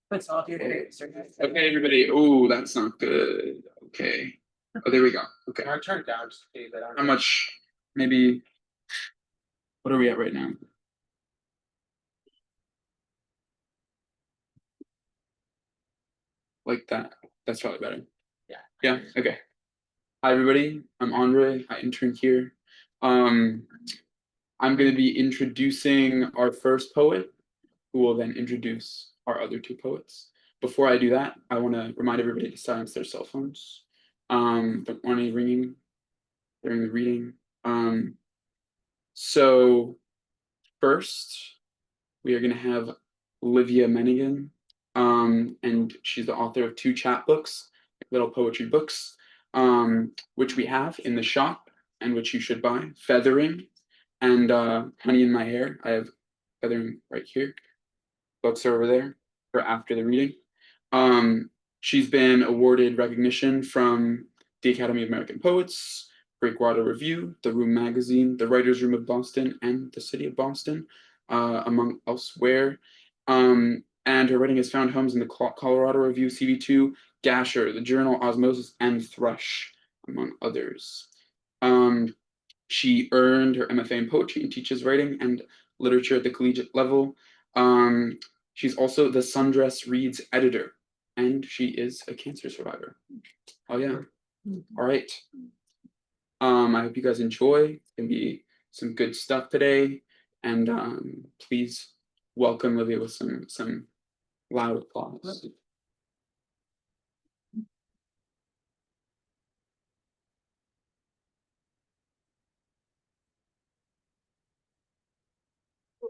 Let's all do it. Okay, everybody. Oh, that's not good. Okay. Oh, there we go. Okay. I turned down just to that. How much? Maybe. What are we at right now? Like that. That's probably better. Yeah. Yeah. Okay. Hi, everybody. I'm Andre. I intern here. I'm going to be introducing our first poet, who will then introduce our other two poets. Before I do that, I want to remind everybody to silence their cell phones. Don't want any ringing during the reading. So first, we are going to have Livia Meneghin, and she's the author of 2 chapbooks, little poetry books, which we have in the shop and which you should buy. Feathering and Honey in My Hair. I have Feathering right here. Books are over there for after the reading. She's been awarded recognition from the Academy of American Poets, Breakwater Review, The Room Magazine, the Writers' Room of Boston, and the City of Boston, among elsewhere. And her writing has found homes in the Colorado Review, CV2, Gasher, the journal Osmosis, and Thrush, among others. She earned her MFA in poetry and teaches writing and literature at the collegiate level. She's also the Sundress Reads Editor, and she is a cancer survivor. Oh yeah. All right. I hope you guys enjoy. It's gonna be some good stuff today, and please welcome Livia with some loud applause.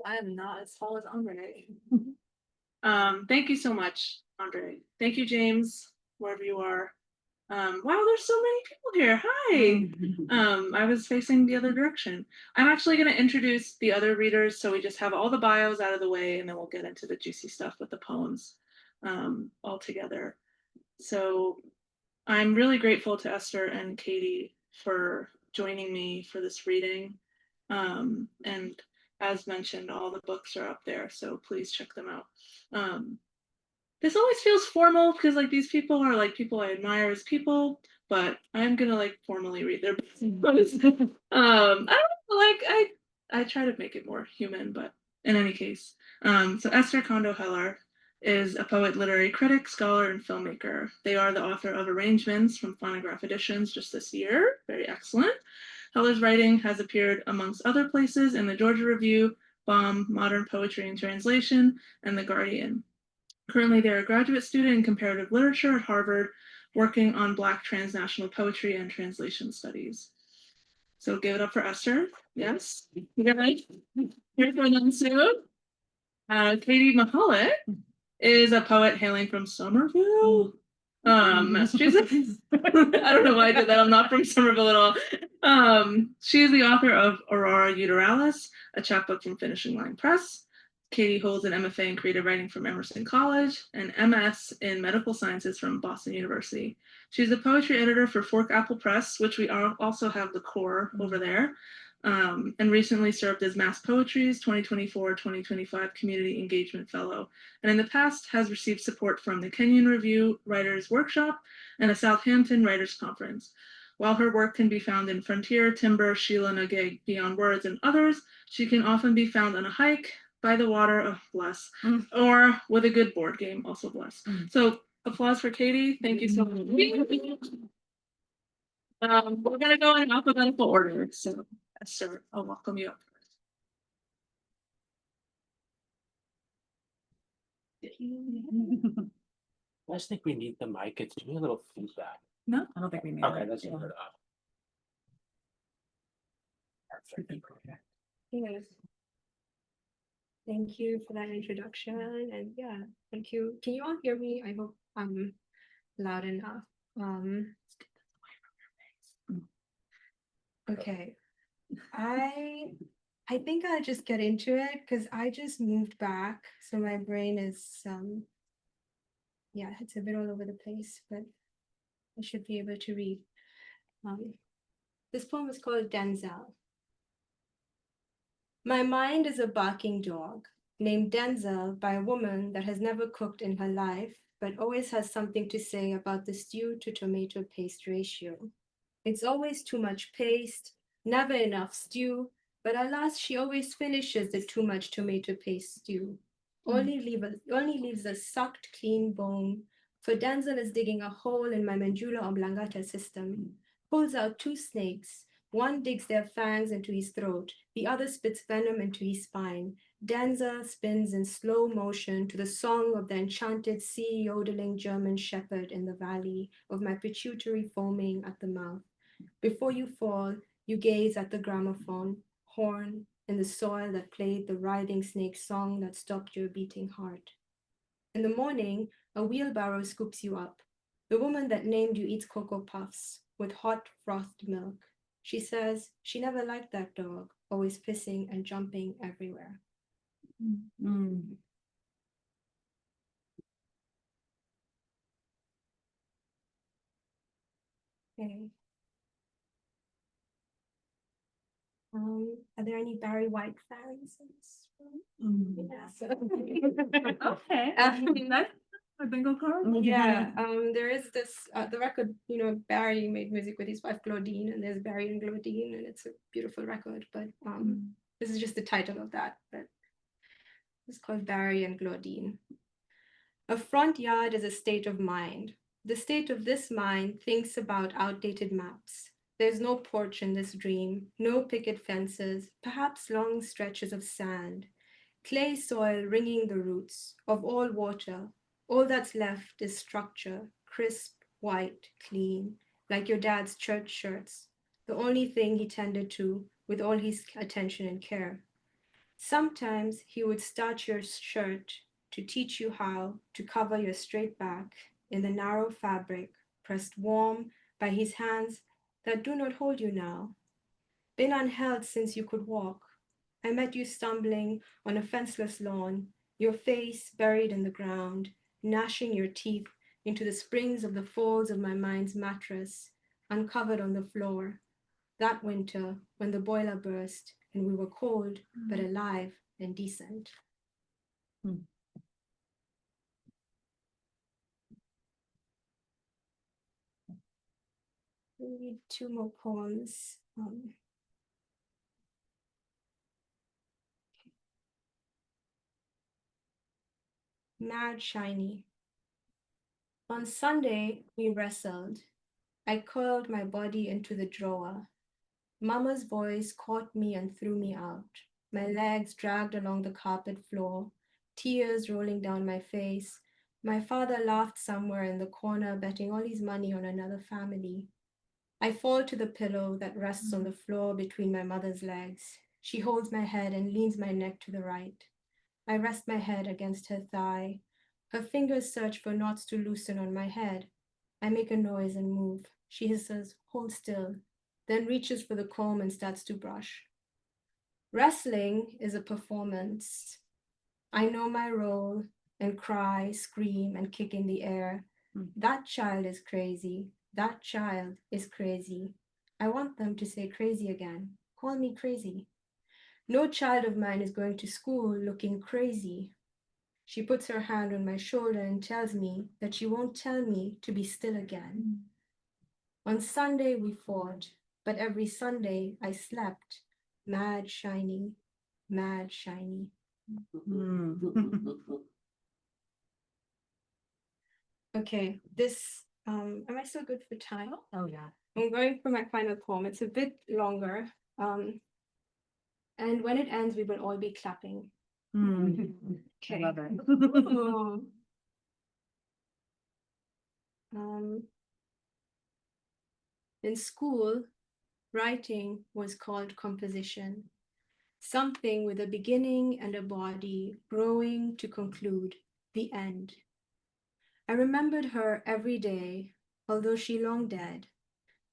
I am not as tall as Andre. Thank you so much, Andre. Thank you, James, wherever you are. Wow, there's so many people here. Hi. I was facing the other direction. I'm actually going to introduce the other readers, so we just have all the bios out of the way, and then we'll get into the juicy stuff with the poems all together. So I'm really grateful to Esther and Katie for joining me for this reading. And as mentioned, all the books are up there, so please check them out. This always feels formal because like these people are like people I admire as people, but I'm gonna like formally read their books. I don't know, like I try to make it more human, but in any case, so Esther Kondo Heller is a poet, literary critic, scholar, and filmmaker. They are the author of Arrangements from Fonograf Editions just this year. Very excellent. Heller's writing has appeared amongst other places in the Georgia Review, Bomb, Modern Poetry and Translation, and The Guardian. Currently, they're a graduate student in comparative literature at Harvard, working on Black transnational poetry and translation studies. So give it up for Esther. Yes. Good. Here's my name soon. Katie Mihalek is a poet hailing from Somerville, Massachusetts. I don't know why I did that. I'm not from Somerville at all. She is the author of Aurora Uteralis, a chapbook from Finishing Line Press. Katie holds an MFA in creative writing from Emerson College and MS in medical sciences from Boston University. She's the poetry editor for Fork Apple Press, which we also have the core over there, and recently served as Mass Poetry's 2024-2025 Community Engagement Fellow, and in the past has received support from the Kenyon Review Writers Workshop and a Southampton Writers Conference. While her work can be found in Frontier, Timber, Sheila Nageg, Beyond Words, and others, she can often be found on a hike, by the water, bless, or with a good board game, also bless. So applause for Katie. Thank you so much. We're going to go in alphabetical order. So Esther, I'll welcome you up first. I just think we need the mic. It's doing a little feedback. No, I don't think we need Okay, it. let's turn it off. Perfect. Yes. Thank you for that introduction, and yeah, thank you. Can you all hear me? I hope I'm loud enough. Okay. I think I'll just get into it because I just moved back, so my brain is yeah, it's a bit all over the place, but I should be able to read. This poem is called Denzel. My mind is a barking dog, named Denzel by a woman that has never cooked in her life, but always has something to say about the stew to tomato paste ratio. It's always too much paste, never enough stew, but alas, she always finishes the too much tomato paste stew. Only leaves a sucked clean bone, for Denzel is digging a hole in my medulla oblongata system, pulls out 2 snakes. One digs their fangs into his throat, the other spits venom into his spine. Denzel spins in slow motion to the song of the enchanted sea yodeling German shepherd in the valley, of my pituitary foaming at the mouth. Before you fall, you gaze at the gramophone, horn, in the soil that played the writhing snake song that stopped your beating heart. In the morning, a wheelbarrow scoops you up. The woman that named you eats Cocoa Puffs with hot frothed milk. She says she never liked that dog, always pissing and jumping everywhere. Mm. Okay. Are there any Barry White fans in this room? Yes. Okay. That's a bingo card. Yeah, there is this the record, Barry made music with his wife Claudine, and there's Barry and Claudine, and it's a beautiful record, but this is just the title of that, but it's called Barry and Claudine. A front yard is a state of mind. The state of this mind thinks about outdated maps. There's no porch in this dream, no picket fences, perhaps long stretches of sand, clay soil ringing the roots of all water. All that's left is structure, crisp, white, clean, like your dad's church shirts, the only thing he tended to with all his attention and care. Sometimes he would starch your shirt to teach you how to cover your straight back in the narrow fabric, pressed warm by his hands that do not hold you now. Been unheld since you could walk. I met you stumbling on a fenceless lawn, your face buried in the ground, gnashing your teeth into the springs of the folds of my mind's mattress, uncovered on the floor. That winter, when the boiler burst and we were cold, but alive and decent. We'll read 2 more poems. Mad Shiny. On Sunday, we wrestled. I curled my body into the drawer. Mama's voice caught me and threw me out. My legs dragged along the carpet floor, tears rolling down my face. My father laughed somewhere in the corner, betting all his money on another family. I fall to the pillow that rests on the floor between my mother's legs. She holds my head and leans my neck to the right. I rest my head against her thigh. Her fingers search for knots to loosen on my head. I make a noise and move. She hisses, "Hold still," then reaches for the comb and starts to brush. Wrestling is a performance. I know my role and cry, scream, and kick in the air. That child is crazy. That child is crazy. I want them to say crazy again. Call me crazy. No child of mine is going to school looking crazy. She puts her hand on my shoulder and tells me that she won't tell me to be still again. On Sunday we fought, but every Sunday I slept. Mad shiny, mad shiny. Okay, this, am I still good for time? Oh, yeah. I'm going for my final poem. It's a bit longer. And when it ends, we will all be clapping. I Okay. love it. In school, writing was called composition, something with a beginning and a body, growing to conclude, the end. I remembered her every day, although she long dead,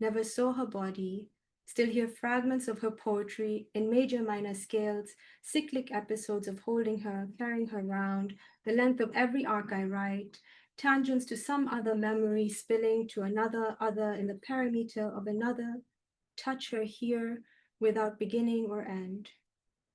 never saw her body, still hear fragments of her poetry in major minor scales, cyclic episodes of holding her, carrying her round, the length of every arc I write, tangents to some other memory spilling to another other in the perimeter of another, touch her here without beginning or end.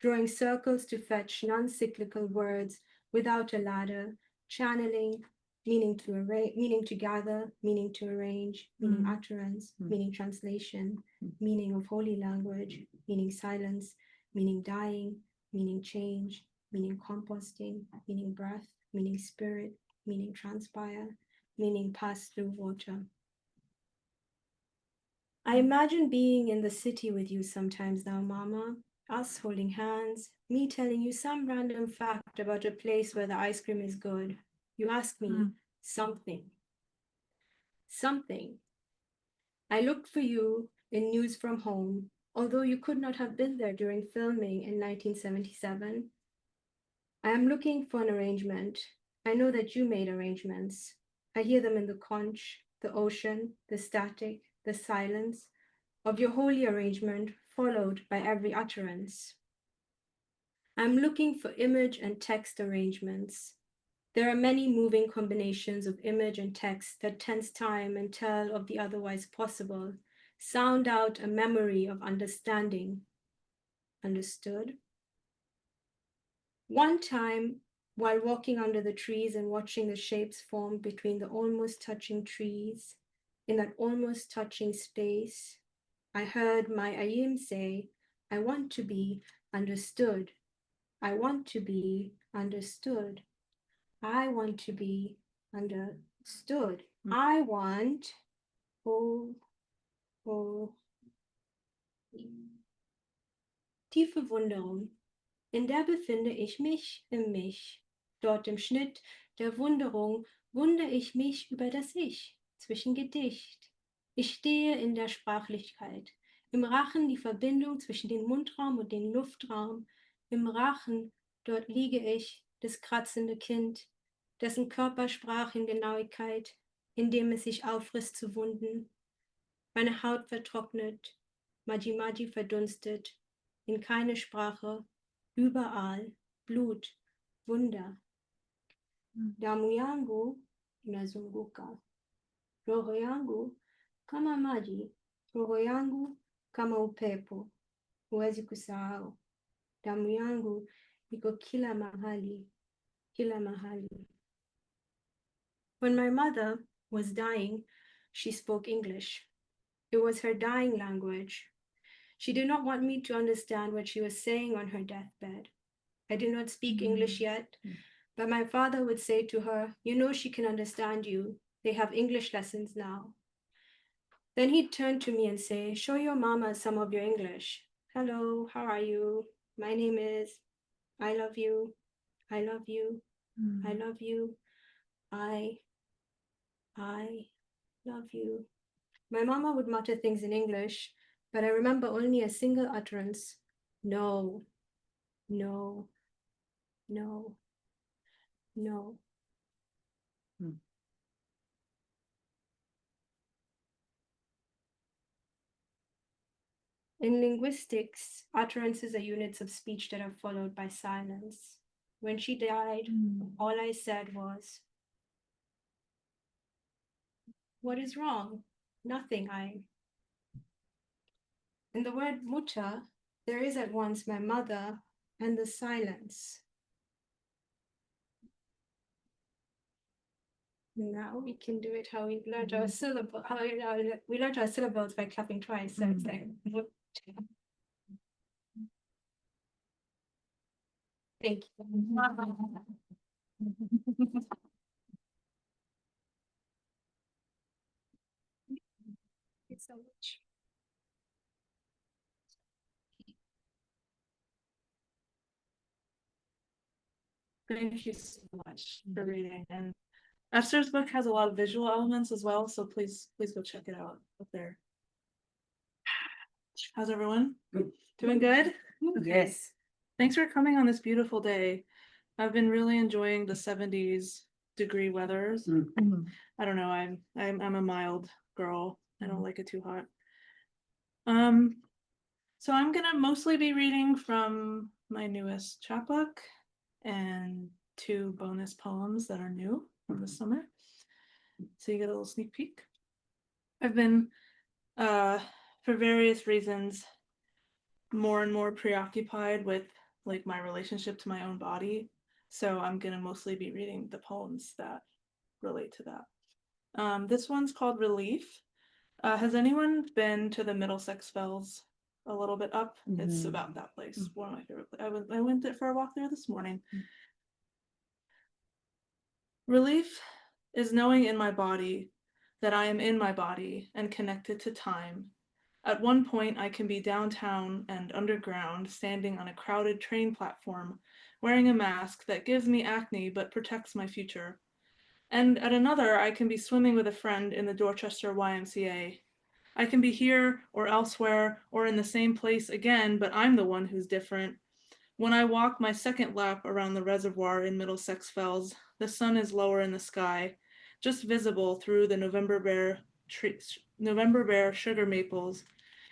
drawing circles to fetch non-cyclical words without a ladder, channeling, meaning to array, meaning to gather, meaning to arrange, meaning utterance, meaning translation, meaning of holy language, meaning silence, meaning dying, meaning change, meaning composting, meaning breath, meaning spirit, meaning transpire, meaning pass through water. I imagine being in the city with you sometimes now, Mama, us holding hands, me telling you some random fact about a place where the ice cream is good. You ask me something. Something. I looked for you in News from Home, although you could not have been there during filming in 1977. I am looking for an arrangement. I know that you made arrangements. I hear them in the conch, the ocean, the static, the silence of your holy arrangement, followed by every utterance. I'm looking for image and text arrangements. There are many moving combinations of image and text that tense time and tell of the otherwise possible, sound out a memory of understanding. Understood? One time, while walking under the trees and watching the shapes form between the almost touching trees, in that almost touching space, I heard my Ayim say, I want to be understood. I want to be understood. I want to be understood. I want, tiefe Wunderung. In der befinde ich mich im Mich. Dort im Schnitt der Wunderung wundere ich mich über das Ich zwischen Gedicht. Ich stehe in der Sprachlichkeit. Im Rachen die Verbindung zwischen dem Mundraum und dem Luftraum. Im Rachen, dort liege ich, das kratzende Kind, dessen Körpersprachengenauigkeit, indem es sich auffrisst zu Wunden. Meine Haut vertrocknet, Maji verdunstet, in keine Sprache, überall, Blut, Wunder. Damu yangu inazunguka. Roho yangu kama maji, roho yangu kama upepo. Huwezi kusahau. Damu yangu iko kila mahali, kila mahali. When my mother was dying, she spoke English. It was her dying language. She did not want me to understand what she was saying on her deathbed. I did not speak English yet, but my father would say to her, you know she can understand you. They have English lessons now. Then he'd turn to me and say, show your mama some of your English. Hello, how are you? My name is, I love you, I love you, I love you, I love you. My mama would mutter things in English, but I remember only a single utterance. No, no, no, no. In linguistics, utterances are units of speech that are followed by silence. When she died, all I said was, what is wrong? Nothing, In the word Mutter, there is at once my mother and the silence. Now we can do it how we learned our syllable. We learned our syllables by clapping twice. So it's like, thank you. Thanks so much. Thank you so much for reading. And Esther's book has a lot of visual elements as well, so please go check it out up there. How's everyone? Good. Doing good? Yes. Thanks for coming on this beautiful day. I've been really enjoying the 70s degree weathers. I don't know, I'm a mild girl. I don't like it too hot. So I'm gonna mostly be reading from my newest chapbook and 2 bonus poems that are new from the summer. So you get a little sneak peek. I've been, for various reasons, more and more preoccupied with like my relationship to my own body. So I'm gonna mostly be reading the poems that relate to that. This one's called Relief. Has anyone been to the Middlesex Fells a little bit up? It's about that place. One of my favorite places. I went there for a walk there this morning. Relief is knowing in my body that I am in my body and connected to time. At one point, I can be downtown and underground, standing on a crowded train platform, wearing a mask that gives me acne but protects my future. And at another, I can be swimming with a friend in the Dorchester YMCA. I can be here or elsewhere or in the same place again, but I'm the one who's different. When I walk my second lap around the reservoir in Middlesex Fells, the sun is lower in the sky, just visible through the November bare sugar maples,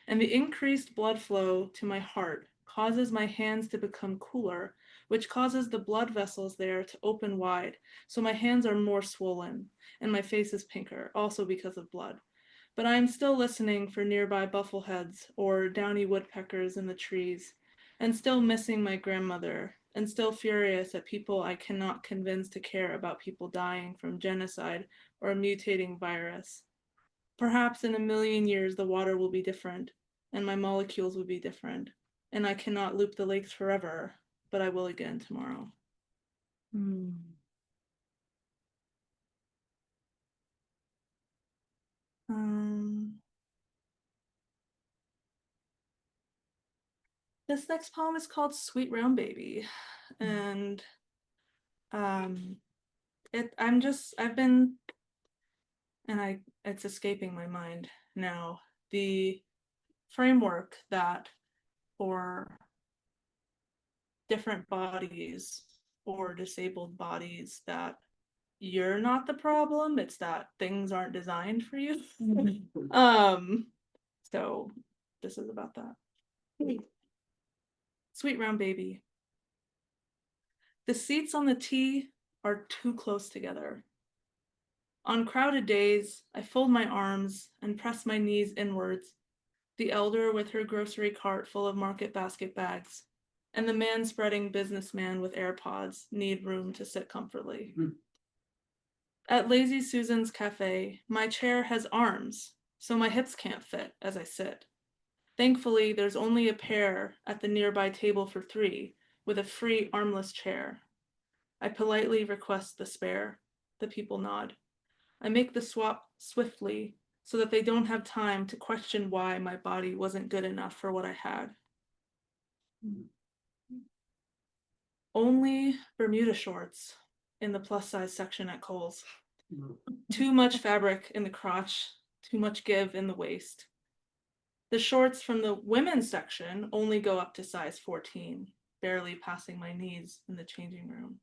and the increased blood flow to my heart causes my hands to become cooler, which causes the blood vessels there to open wide, so my hands are more swollen, and my face is pinker, also because of blood. But I am still listening for nearby buffleheads or downy woodpeckers in the trees, and still missing my grandmother, and still furious at people I cannot convince to care about people dying from genocide or a mutating virus. Perhaps in a million years the water will be different, and my molecules will be different, and I cannot loop the lakes forever, but I will again tomorrow. This next poem is called Sweet Round Baby, and it's escaping my mind now, the framework that for different bodies or disabled bodies that you're not the problem, it's that things aren't designed for you. So this is about that. Sweet Round Baby. The seats on the T are too close together. On crowded days, I fold my arms and press my knees inwards, the elder with her grocery cart full of market basket bags, and the man-spreading businessman with AirPods need room to sit comfortably. At Lazy Susan's Cafe, my chair has arms, so my hips can't fit as I sit. Thankfully, there's only a pair at the nearby table for 3, with a free armless chair. I politely request the spare. The people nod. I make the swap swiftly so that they don't have time to question why my body wasn't good enough for what I had. Only Bermuda shorts in the plus size section at Kohl's. Too much fabric in the crotch, too much give in the waist. The shorts from the women's section only go up to size 14, barely passing my knees in the changing room.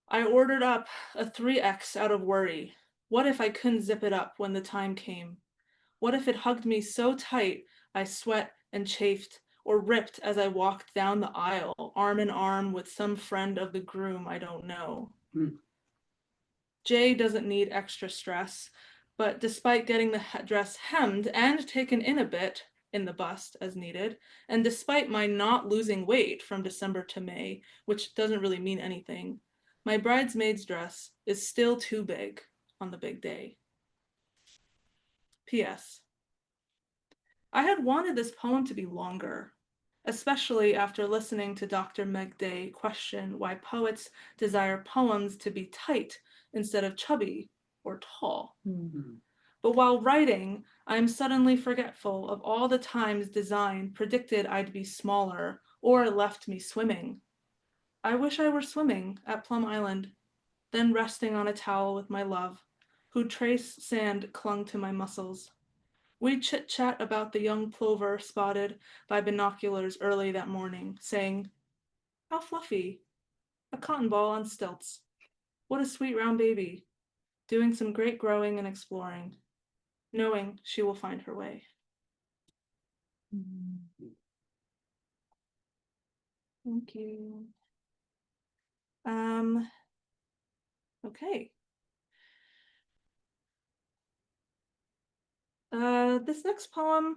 I ordered up a 3X out of worry. What if I couldn't zip it up when the time came? What if it hugged me so tight I sweat and chafed or ripped as I walked down the aisle, arm in arm with some friend of the groom I don't know? Jay doesn't need extra stress, but despite getting the dress hemmed and taken in a bit in the bust as needed, and despite my not losing weight from December to May, which doesn't really mean anything, my bridesmaid's dress is still too big on the big day. P.S. I had wanted this poem to be longer, especially after listening to Dr. Meg Day question why poets desire poems to be tight instead of chubby or tall. But while writing, I'm suddenly forgetful of all the times design predicted I'd be smaller or left me swimming. I wish I were swimming at Plum Island, then resting on a towel with my love, whose trace sand clung to my muscles. We'd chit-chat about the young plover spotted by binoculars early that morning, saying, "How fluffy, a cotton ball on stilts. What a sweet round baby," doing some great growing and exploring, knowing she will find her way. Thank you. Okay. This next poem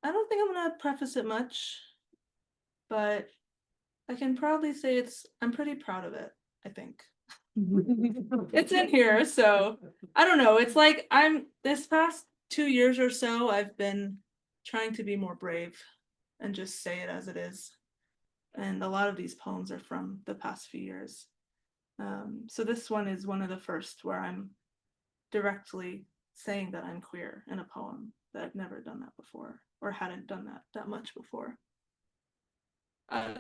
I don't think I'm gonna preface it much, but I can proudly say I'm pretty proud of it, I think. It's in here, so I don't know. It's like this past 2 years or so, I've been trying to be more brave and just say it as it is. And a lot of these poems are from the past few years. So this one is one of the first where I'm directly saying that I'm queer in a poem, that I've never done that before, or hadn't done that much before.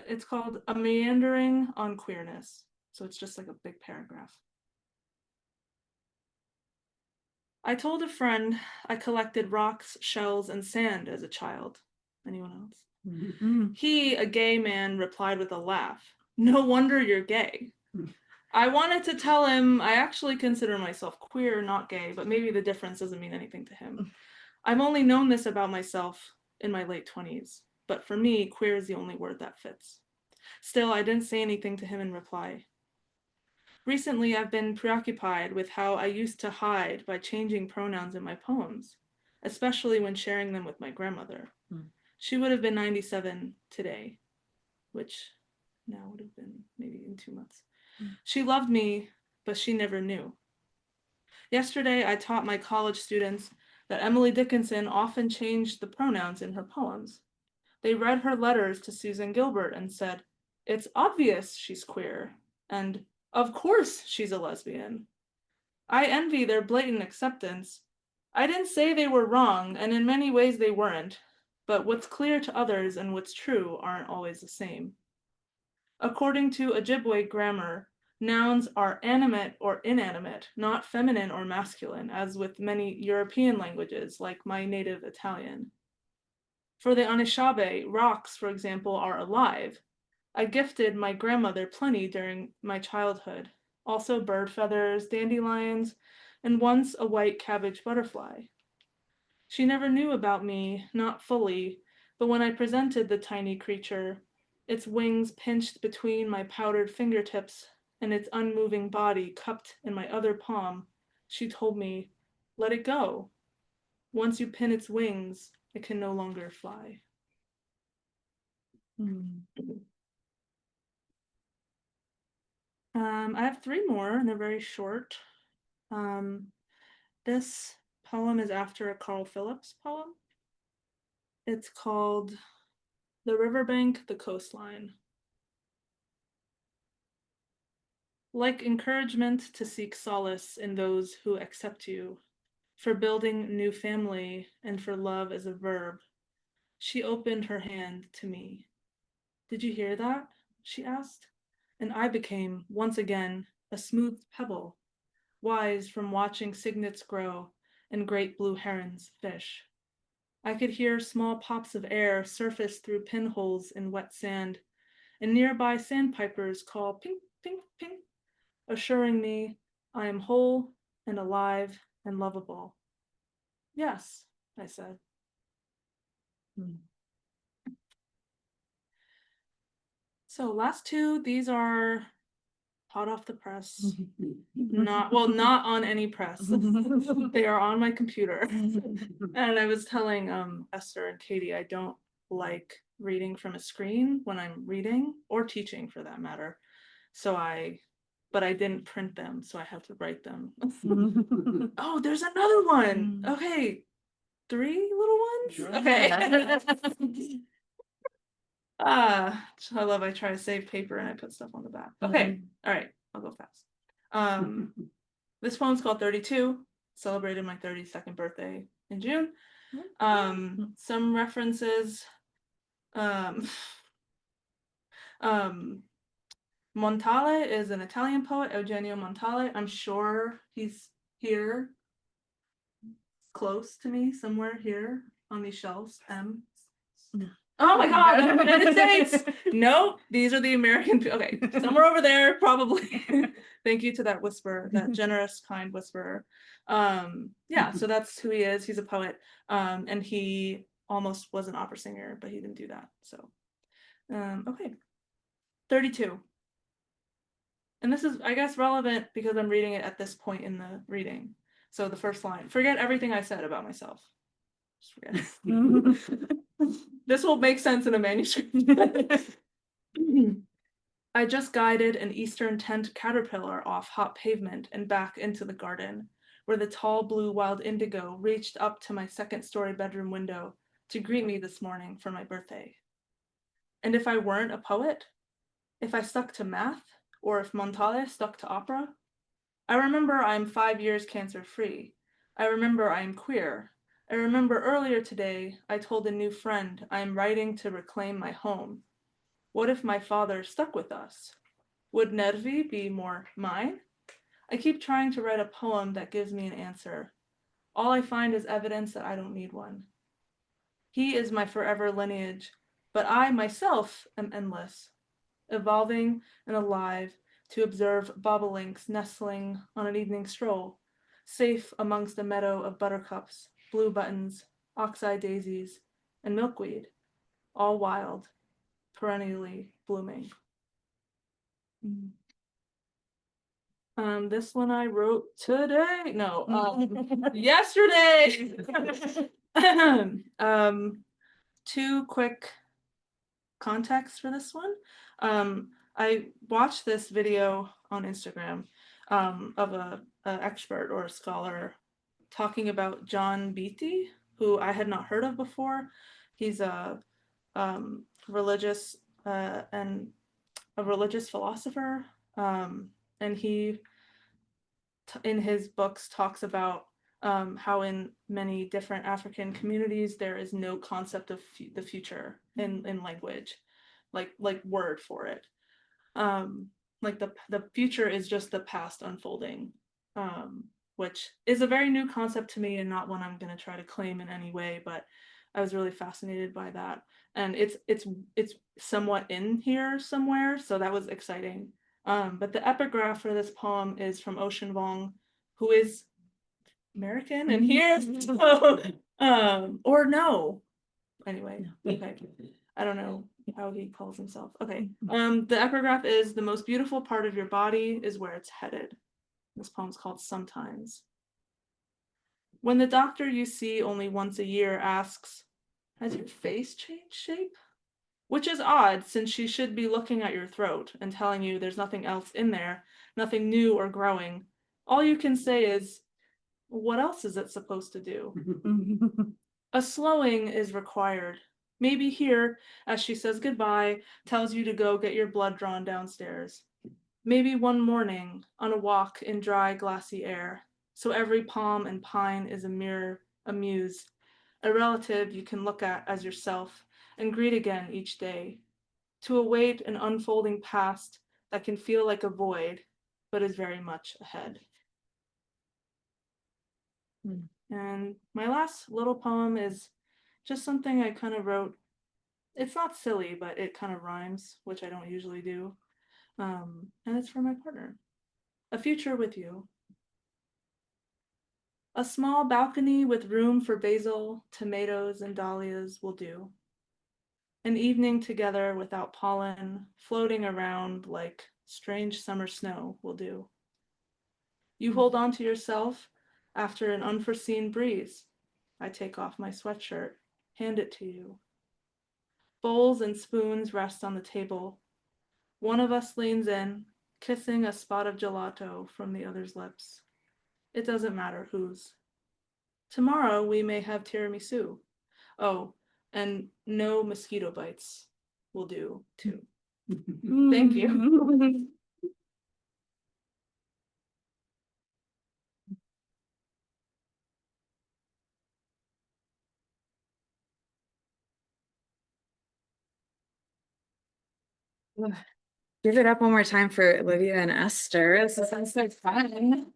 It's called A Meandering on Queerness. So it's just like a big paragraph. I told a friend I collected rocks, shells, and sand as a child. Anyone else? He, a gay man, replied with a laugh. No wonder you're gay. I wanted to tell him I actually consider myself queer, not gay, but maybe the difference doesn't mean anything to him. I've only known this about myself in my late 20s, but for me, queer is the only word that fits. Still, I didn't say anything to him in reply. Recently, I've been preoccupied with how I used to hide by changing pronouns in my poems, especially when sharing them with my grandmother. She would have been 97 today, which now would have been maybe in 2 months. She loved me, but she never knew. Yesterday, I taught my college students that Emily Dickinson often changed the pronouns in her poems. They read her letters to Susan Gilbert and said, "It's obvious she's queer," and "Of course she's a lesbian." I envy their blatant acceptance. I didn't say they were wrong, and in many ways they weren't, but what's clear to others and what's true aren't always the same. According to Ojibwe grammar, nouns are animate or inanimate, not feminine or masculine, as with many European languages, like my native Italian. For the Anishinaabe, rocks, for example, are alive. I gifted my grandmother plenty during my childhood, also bird feathers, dandelions, and once a white cabbage butterfly. She never knew about me, not fully, but when I presented the tiny creature, its wings pinched between my powdered fingertips and its unmoving body cupped in my other palm, she told me, "Let it go. Once you pin its wings, it can no longer fly." I have 3 more, and they're very short. This poem is after a Carl Phillips poem. It's called The Riverbank, the Coastline. Like encouragement to seek solace in those who accept you, for building new family and for love as a verb, she opened her hand to me. "Did you hear that?" she asked, and I became, once again, a smooth pebble, wise from watching cygnets grow and great blue herons fish. I could hear small pops of air surface through pinholes in wet sand, and nearby sandpipers call pink, pink, pink, assuring me I am whole and alive and lovable. "Yes," I said. So last 2, these are hot off the press. Not on any press. They are on my computer. And I was telling Esther and Katie, I don't like reading from a screen when I'm reading or teaching for that matter. But I didn't print them, so I had to write them. Oh, there's another one. Okay. 3 little ones? Sure. Okay. I try to save paper and I put stuff on the back. Okay. All right. I'll go fast. This poem's called 32. Celebrated my 32nd birthday in June. Some references. Montale is an Italian poet, Eugenio Montale. I'm sure he's here, close to me, somewhere here on these shelves. Oh my God, the United States! No, these are the American. Okay, somewhere over there, probably. Thank you to that whisperer, that generous, kind whisperer. Yeah, so that's who he is. He's a poet, and he almost was an opera singer, but he didn't do that. So, okay, 32. And this is, I guess, relevant because I'm reading it at this point in the reading. So the first line: "Forget everything I said about myself." Just forget. This will make sense in a manuscript. I just guided an eastern tent caterpillar off hot pavement and back into the garden, where the tall blue wild indigo reached up to my second-story bedroom window to greet me this morning for my birthday. And if I weren't a poet, if I stuck to math, or if Montale stuck to opera, I remember I'm 5 years cancer-free. I remember I am queer. I remember earlier today I told a new friend I am writing to reclaim my home. What if my father stuck with us? Would Nervi be more mine? I keep trying to write a poem that gives me an answer. All I find is evidence that I don't need one. He is my forever lineage, but I myself am endless, evolving and alive to observe bobolinks nestling on an evening stroll, safe amongst a meadow of buttercups, blue buttons, oxeye daisies, and milkweed, all wild, perennially blooming. This one I wrote today. No, yesterday. Two quick contexts for this one. I watched this video on Instagram of a expert or a scholar talking about John Beatty, who I had not heard of before. He's a religious and a religious philosopher, and he in his books talks about how in many different African communities there is no concept of the future in language, like word for it. Like the future is just the past unfolding, which is a very new concept to me and not one I'm going to try to claim in any way, but I was really fascinated by that, and it's somewhat in here somewhere, so that was exciting. But the epigraph for this poem is from Ocean Vuong, who is American and here, so, or no, anyway, okay. I don't know how he calls himself. Okay. The epigraph is: the most beautiful part of your body is where it's headed. This poem's called Sometimes. When the doctor you see only once a year asks, has your face changed shape? Which is odd, since she should be looking at your throat and telling you there's nothing else in there, nothing new or growing. All you can say is, what else is it supposed to do? A slowing is required. Maybe here, as she says goodbye, tells you to go get your blood drawn downstairs. Maybe one morning, on a walk in dry, glassy air, so every palm and pine is a mirror, a muse, a relative you can look at as yourself and greet again each day, to await an unfolding past that can feel like a void, but is very much ahead. And my last little poem is just something I kind of wrote. It's not silly, but it kind of rhymes, which I don't usually do. And it's for my partner. A future with you. A small balcony with room for basil, tomatoes, and dahlias will do. An evening together without pollen, floating around like strange summer snow will do. You hold on to yourself after an unforeseen breeze. I take off my sweatshirt, hand it to you. Bowls and spoons rest on the table. One of us leans in, kissing a spot of gelato from the other's lips. It doesn't matter whose. Tomorrow we may have tiramisu. Oh, and no mosquito bites will do too. Thank you. Give it up one more time for Livia and Esther. This is so fun.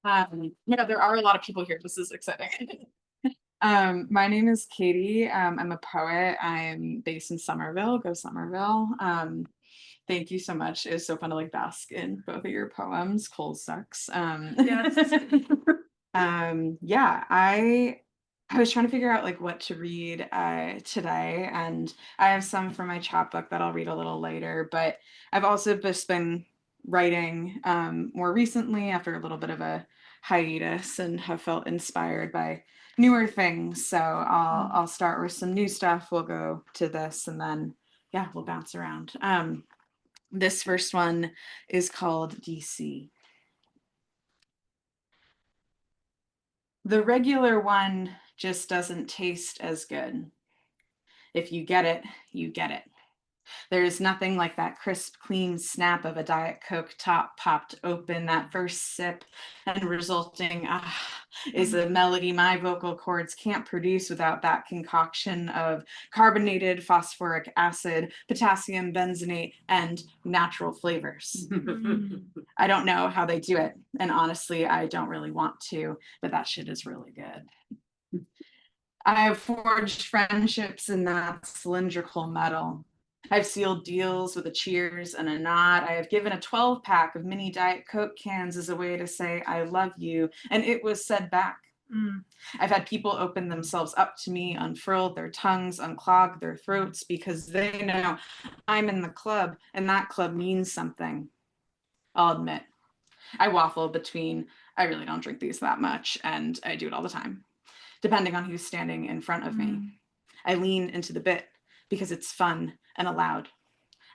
There are a lot of people here. This is exciting. My name is Katie. I'm a poet. I'm based in Somerville. Go Somerville. Thank you so much. It was so fun to like bask in both of your poems. Cold sucks. Yes. Yeah, I was trying to figure out like what to read today, and I have some from my chapbook that I'll read a little later, but I've also just been writing more recently after a little bit of a hiatus and have felt inspired by newer things. So I'll start with some new stuff. We'll go to this and then yeah, we'll bounce around. This first one is called DC. The regular one just doesn't taste as good. If you get it, you get it. There is nothing like that crisp, clean snap of a Diet Coke top popped open, that first sip, and resulting is a melody my vocal cords can't produce without that concoction of carbonated phosphoric acid, potassium benzenate, and natural flavors. I don't know how they do it, and honestly, I don't really want to, but that shit is really good. I have forged friendships in that cylindrical metal. I've sealed deals with a cheers and a nod. I have given a 12-pack of mini Diet Coke cans as a way to say, I love you, and it was said back. I've had people open themselves up to me, unfurl their tongues, unclog their throats, because they know I'm in the club, and that club means something. I'll admit, I waffle between, I really don't drink these that much, and I do it all the time, depending on who's standing in front of me. I lean into the bit because it's fun and allowed.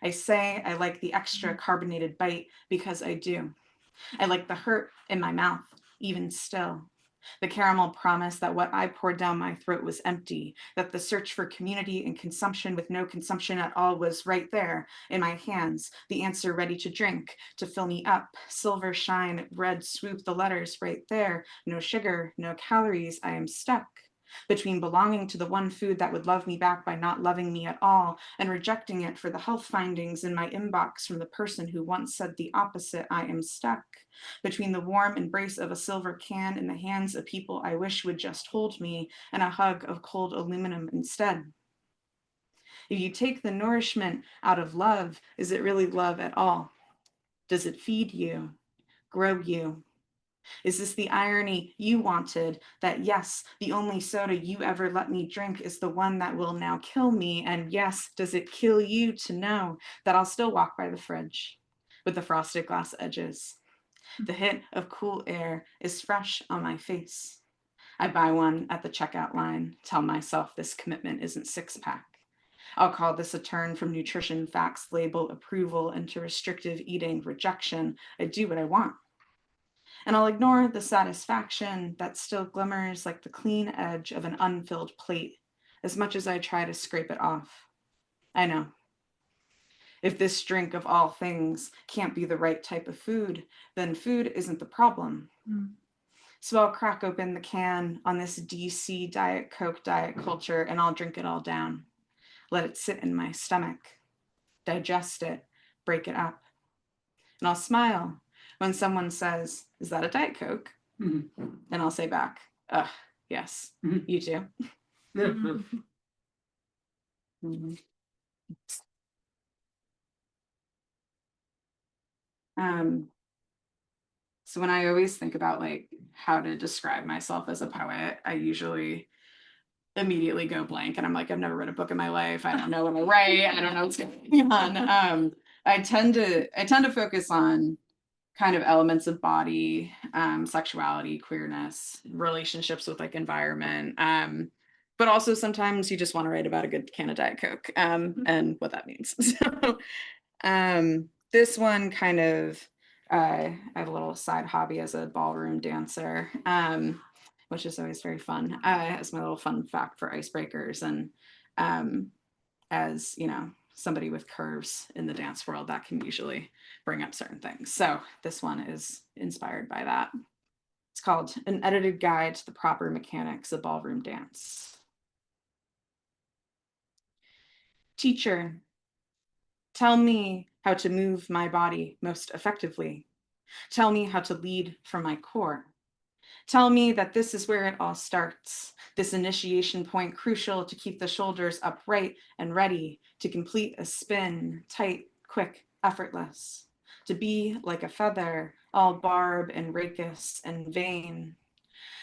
I say I like the extra carbonated bite because I do. I like the hurt in my mouth, even still. The caramel promise that what I poured down my throat was empty, that the search for community and consumption with no consumption at all was right there in my hands, the answer ready to drink, to fill me up, silver shine, red swoop, the letters right there, no sugar, no calories, I am stuck between belonging to the one food that would love me back by not loving me at all and rejecting it for the health findings in my inbox from the person who once said the opposite. I am stuck between the warm embrace of a silver can in the hands of people I wish would just hold me and a hug of cold aluminum instead. If you take the nourishment out of love, is it really love at all? Does it feed you, grow you? Is this the irony you wanted, that yes, the only soda you ever let me drink is the one that will now kill me? And yes, does it kill you to know that I'll still walk by the fridge with the frosted glass edges? The hit of cool air is fresh on my face. I buy one at the checkout line, tell myself this commitment isn't six-pack. I'll call this a turn from nutrition facts label approval into restrictive eating rejection. I do what I want. And I'll ignore the satisfaction that still glimmers like the clean edge of an unfilled plate, as much as I try to scrape it off. I know. If this drink of all things can't be the right type of food, then food isn't the problem. So I'll crack open the can on this DC Diet Coke diet culture and I'll drink it all down. Let it sit in my stomach, digest it, break it up. And I'll smile when someone says, is that a Diet Coke? And I'll say back, yes, you too. So when I always think about like how to describe myself as a poet, I usually immediately go blank and I'm like, I've never read a book in my life. I don't know what I write. I don't know what's going on. I tend to focus on kind of elements of body, sexuality, queerness, relationships with like environment. But also sometimes you just want to write about a good can of Diet Coke and what that means. So this one kind of, I have a little side hobby as a ballroom dancer, which is always very fun. As my little fun fact for icebreakers. And as you know, somebody with curves in the dance world, that can usually bring up certain things. So this one is inspired by that. It's called An Edited Guide to the Proper Mechanics of Ballroom Dance. Teacher, tell me how to move my body most effectively. Tell me how to lead from my core. Tell me that this is where it all starts, this initiation point crucial to keep the shoulders upright and ready to complete a spin, tight, quick, effortless, to be like a feather, all barb and rachis and vein.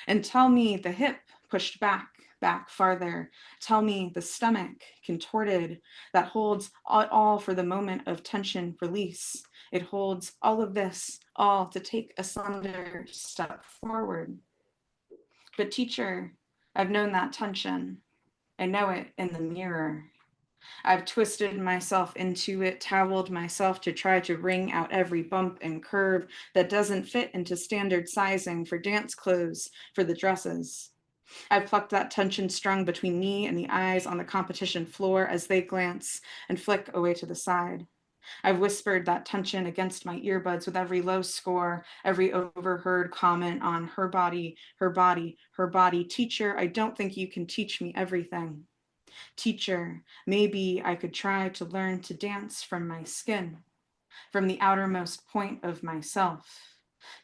And tell me the hip pushed back, back farther. Tell me the stomach contorted that holds it all for the moment of tension release. It holds all of this, all to take a slender step forward. But teacher, I've known that tension. I know it in the mirror. I've twisted myself into it, toweled myself to try to wring out every bump and curve that doesn't fit into standard sizing for dance clothes, for the dresses. I've plucked that tension strung between me and the eyes on the competition floor as they glance and flick away to the side. I've whispered that tension against my earbuds with every low score, every overheard comment on her body, her body, her body. Teacher, I don't think you can teach me everything. Teacher, maybe I could try to learn to dance from my skin, from the outermost point of myself,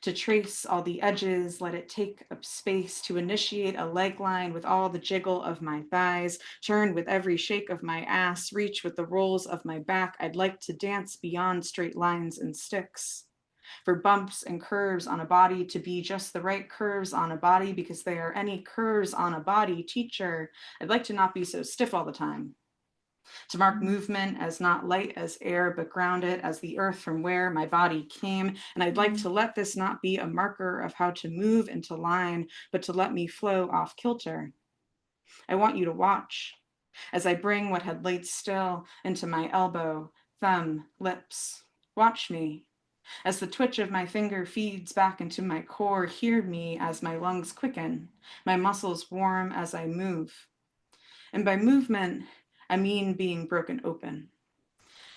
to trace all the edges, let it take up space, to initiate a leg line with all the jiggle of my thighs, turn with every shake of my ass, reach with the rolls of my back. I'd like to dance beyond straight lines and sticks. For bumps and curves on a body to be just the right curves on a body because they are any curves on a body. Teacher, I'd like to not be so stiff all the time. To mark movement as not light as air, but grounded as the earth from where my body came. And I'd like to let this not be a marker of how to move into line, but to let me flow off kilter. I want you to watch as I bring what had laid still into my elbow, thumb, lips. Watch me. As the twitch of my finger feeds back into my core, hear me as my lungs quicken, my muscles warm as I move. And by movement, I mean being broken open.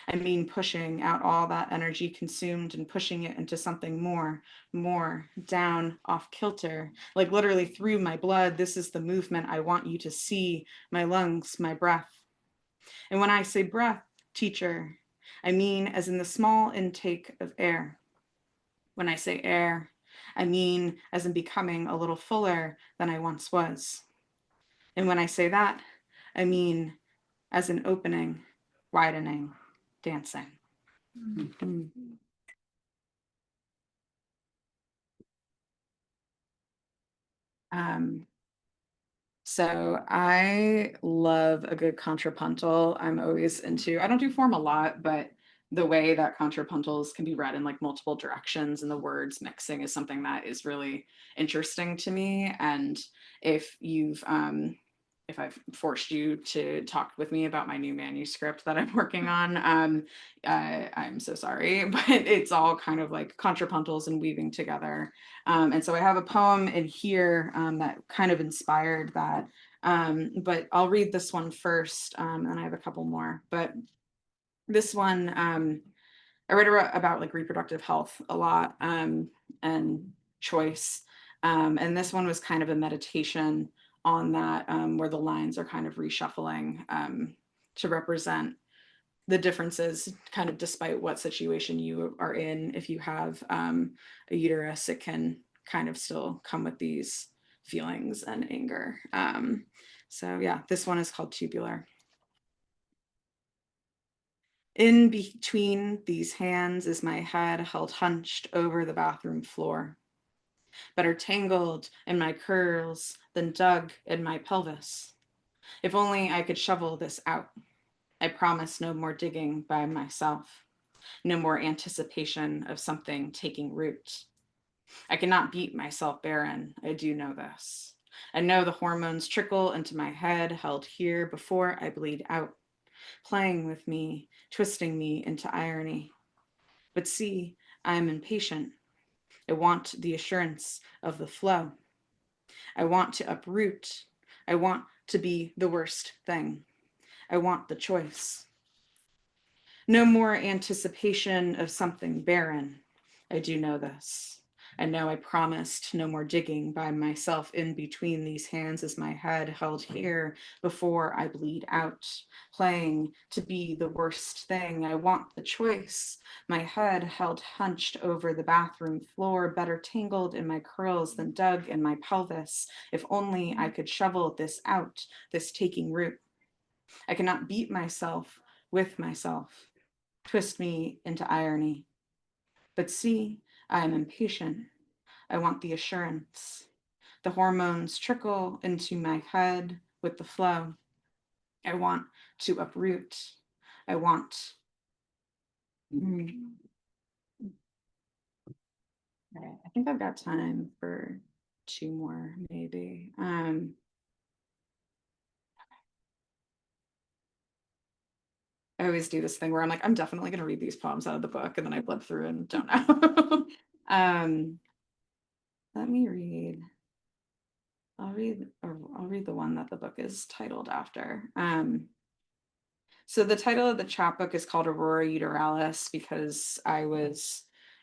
I mean pushing out all that energy consumed and pushing it into something more, down, off kilter, like literally through my blood. This is the movement I want you to see, my lungs, my breath. And when I say breath, teacher, I mean as in the small intake of air. When I say air, I mean as in becoming a little fuller than I once was. And when I say that, I mean as in opening, widening, dancing. Mm. So I love a good contrapuntal. I'm always into, I don't do form a lot, but the way that contrapuntals can be read in like multiple directions and the words mixing is something that is really interesting to me. And if you've if I've forced you to talk with me about my new manuscript that I'm working on, I'm so sorry, but it's all kind of like contrapuntals and weaving together. And so I have a poem in here that kind of inspired that. But I'll read this one first, and I have a couple more. But this one, I write about like reproductive health a lot and choice. And this one was kind of a meditation on that, where the lines are kind of reshuffling to represent the differences kind of despite what situation you are in. If you have a uterus, it can kind of still come with these feelings and anger. So yeah, this one is called Tubular. In between these hands is my head held hunched over the bathroom floor, better tangled in my curls than dug in my pelvis. If only I could shovel this out. I promise no more digging by myself, no more anticipation of something taking root. I cannot beat myself barren. I do know this. I know the hormones trickle into my head, held here before I bleed out, playing with me, twisting me into irony. But see, I am impatient. I want the assurance of the flow. I want to uproot. I want to be the worst thing. I want the choice. No more anticipation of something barren. I do know this. I know I promised no more digging by myself in between these hands as my head held here before I bleed out, playing to be the worst thing. I want the choice. My head held hunched over the bathroom floor, better tangled in my curls than dug in my pelvis. If only I could shovel this out, this taking root. I cannot beat myself with myself, twist me into irony. But see, I am impatient. I want the assurance. The hormones trickle into my head, with the flow. I want to uproot. I want. All right, I think I've got time for 2 more, maybe. I always do this thing where I'm like, I'm definitely going to read these poems out of the book, and then I flip through and don't know. Let me read. I'll read the one that the book is titled after. So the title of the chapbook is called Aurora Uteralis because I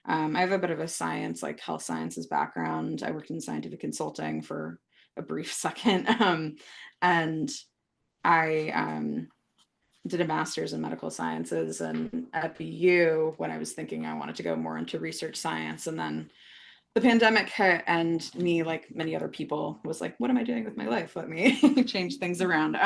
have a bit of a science, like health sciences background. I worked in scientific consulting for a brief second. And I did a master's in medical sciences, and at BU, when I was thinking I wanted to go more into research science, and then the pandemic hit, and me, like many other people, was like, what am I doing with my life? Let me change things around.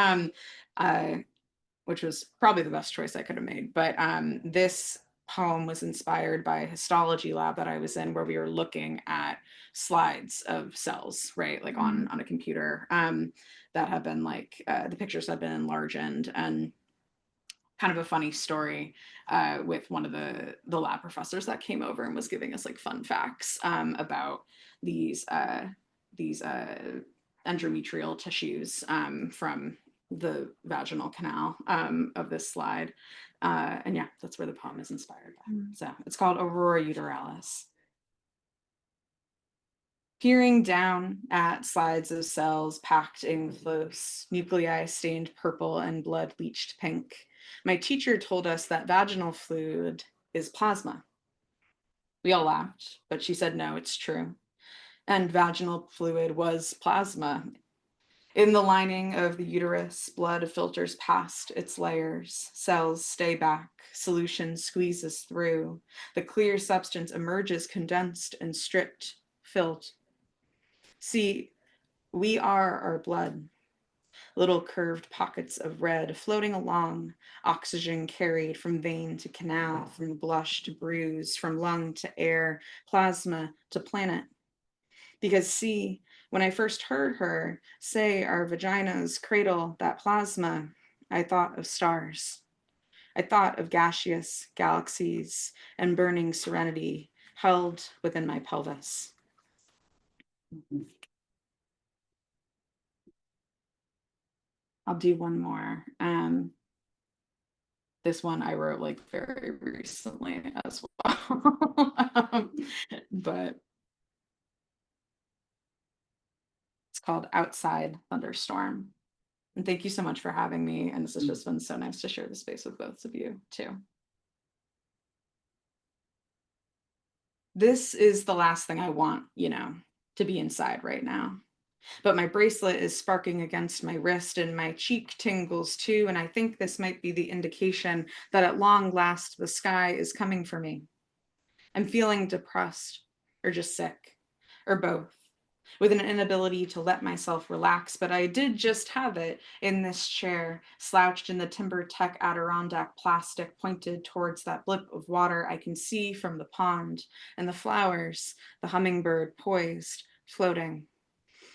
Which was probably the best choice I could have made. But this poem was inspired by a histology lab that I was in, where we were looking at slides of cells, right? Like on a computer that have been like, the pictures have been enlarged, and kind of a funny story with one of the lab professors that came over and was giving us like fun facts about these endometrial tissues from the vaginal canal of this slide. And yeah, that's where the poem is inspired by. So it's called Aurora Uteralis. Peering down at slides of cells packed in close, nuclei stained purple and blood leached pink, my teacher told us that vaginal fluid is plasma. We all laughed, but she said, no, it's true. And vaginal fluid was plasma. In the lining of the uterus, blood filters past its layers, cells stay back, solution squeezes through, the clear substance emerges condensed and stripped, filled. See, we are our blood, little curved pockets of red floating along, oxygen carried from vein to canal, from blush to bruise, from lung to air, plasma to planet. Because see, when I first heard her say our vaginas cradle that plasma, I thought of stars. I thought of gaseous galaxies and burning serenity held within my pelvis. I'll do one more. This one I wrote like very recently as well. But it's called Outside Thunderstorm. And thank you so much for having me. And this has just been so nice to share the space with both of you too. This is the last thing I want, to be inside right now. But my bracelet is sparking against my wrist and my cheek tingles too. And I think this might be the indication that at long last the sky is coming for me. I'm feeling depressed or just sick or both, with an inability to let myself relax, but I did just have it in this chair, slouched in the timber tech Adirondack plastic pointed towards that blip of water I can see from the pond, and the flowers, the hummingbird poised, floating.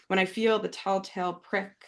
When I feel the telltale prick,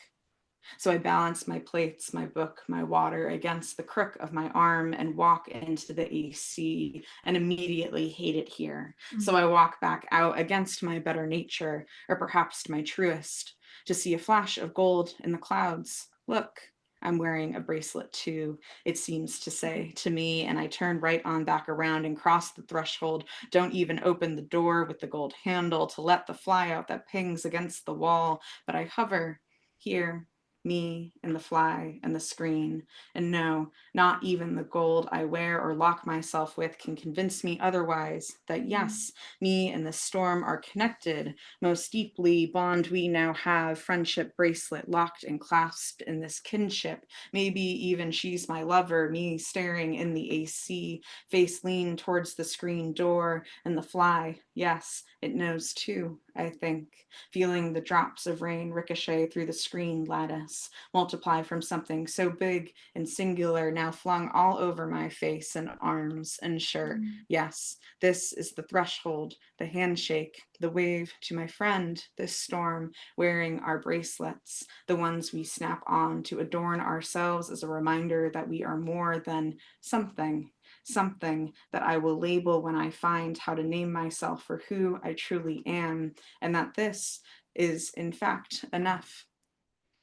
so I balance my plates, my book, my water against the crook of my arm and walk into the AC and immediately hate it here. So I walk back out against my better nature, or perhaps my truest, to see a flash of gold in the clouds. Look, I'm wearing a bracelet too, it seems to say to me, and I turn right on back around and cross the threshold, don't even open the door with the gold handle to let the fly out that pings against the wall, but I hover here, me and the fly and the screen. And no, not even the gold I wear or lock myself with can convince me otherwise, that yes, me and the storm are connected. Most deeply bond we now have, friendship bracelet locked and clasped in this kinship. Maybe even she's my lover, me staring in the AC, face lean towards the screen door, and the fly, yes, It knows too, I think, feeling the drops of rain ricochet through the screen lattice, multiply from something so big and singular now flung all over my face and arms and shirt. Yes, this is the threshold, the handshake, the wave to my friend, this storm, wearing our bracelets, the ones we snap on to adorn ourselves as a reminder that we are more than something that I will label when I find how to name myself for who I truly am, and that this is, in fact, enough.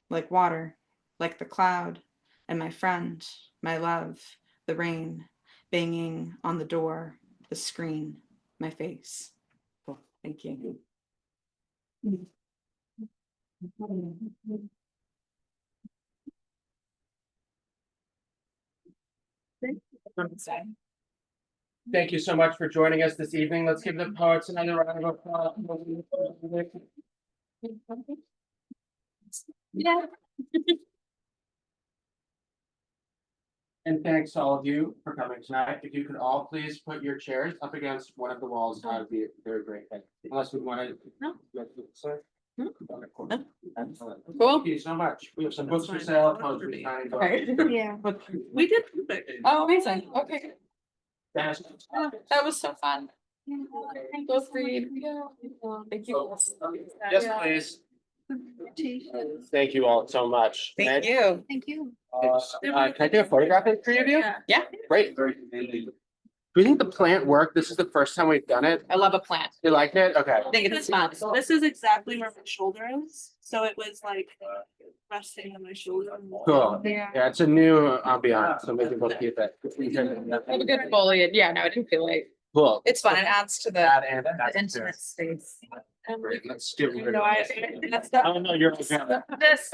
Like water, like the cloud, and my friend, my love, the rain, banging on the door, the screen, my face. Cool. Thank you. Thank you so much for joining us this evening. Let's give the poets another round of applause. Yeah. And thanks to all of you for coming tonight. If you could all please put your chairs up against one of the walls, that would be a very great. Unless we want to. No. Sir? No. Okay, cool. No. Excellent. Cool. Thank you so much. We have some books for sale. Poetry signing. Okay. Yeah. We did perfect. Oh, amazing. Okay. Dennis. That was so fun. Both read. Thank you. Yes, please. Thank you all so much. Thank you. Thank you. Can I take a photograph of the three of you? Yeah. Great. Do you think the plant worked? This is the first time we've done it. I love a plant. You liked it? Okay. I think it's fun. This is exactly where my shoulder is, so it was like resting on my shoulder. Cool. Yeah. Yeah, it's a new ambiance, so maybe we'll keep it. Have a good foliage. Yeah, no, I didn't feel like Cool. it's fun. It adds to the That and that's intimate space. Great. Let's give it. No, that's the. Oh, no, you're okay. This.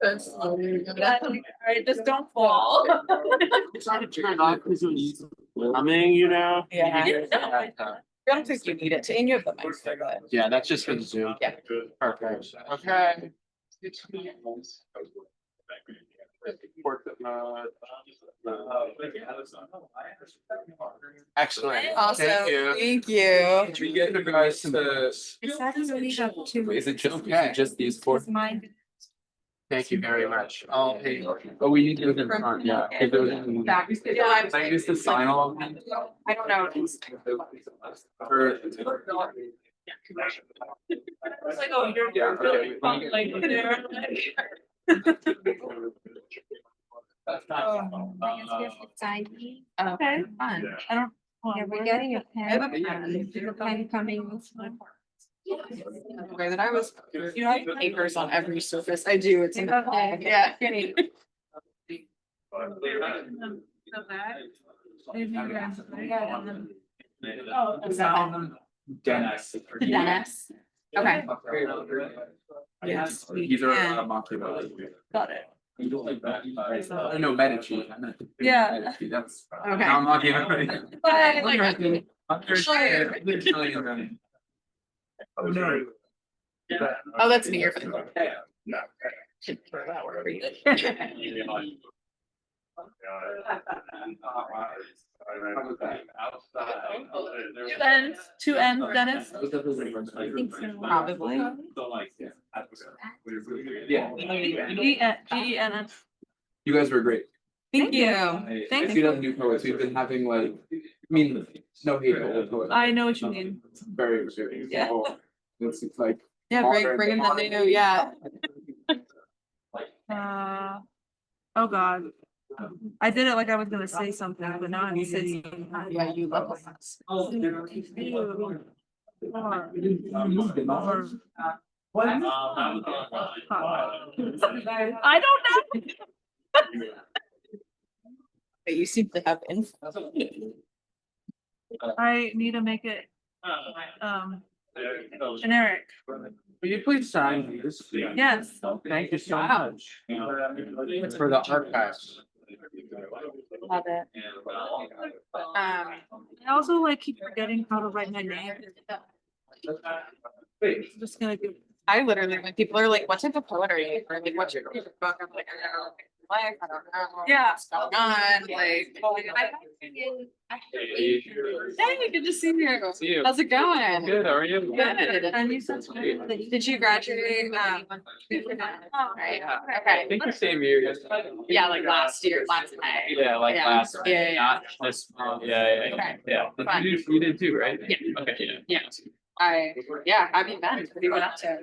Alright, just don't fall. It's not turned off because it was humming, you know? Yeah. Yeah. I don't think you need it to, and you have the mic for that. Yeah, that's just for the Zoom. Yeah. Perfect. Okay. Excellent. Awesome. Thank you. Thank you. Should we get the guys to? It's actually up to. Is it just these four? Mine. Thank you very much. I'll pay. Oh, we need to go in front, yeah. If there was any- Back. Can I use the sign off? I don't know. For- It's like, oh, you're Yeah, really okay. fun, like, there. Sign me. Okay, fun. I don't. Yeah, we're getting a I have a pen. pen. The pen coming. Okay, that I was, you know, I have papers on every surface. I do. It's in Okay. yeah. Oh, Dennis. Dennis. Okay. Yes. These are Yeah. Machiavelli. got it. No, Medici. I meant- Yeah. Medici, that's. Okay. No, I'm not giving. But Oh, no. Oh, that's me. You're fine. No. Should throw that word for you. Two ends, Dennis. I think so. Probably. Yeah. GENS. You guys were great. Thank you. If you don't do poets, we've been having like, I mean, no hate for poets. I know what you mean. It's very exciting. Yeah. It's like. Yeah, bring in the new, yeah. Oh God. I did it like I was gonna say something, but now I'm saying. Yeah, you love us. I don't know. But you seem to have info. I need to make it generic. Will you please sign this? Yes. Thank you so Wow. much. It's for the archives. Love it. I also like keep forgetting how to write my name. I'm just gonna do. I literally, when people are like, what type of poet are you? Or like, what's your favorite book? I'm like, I don't know. life, I don't know. Yeah. What's going on, like. Hey, good to see you. See you. How's it going? Good, how are you? Good. And you said. Did you graduate? Right, okay. I think the same year. Yeah, like last May. Yeah, like Yeah. last. Yeah, yeah. Not this, yeah, Okay. yeah. Fun. You did too, right? Yeah. Okay, Yeah. How have you been? What have you been up to?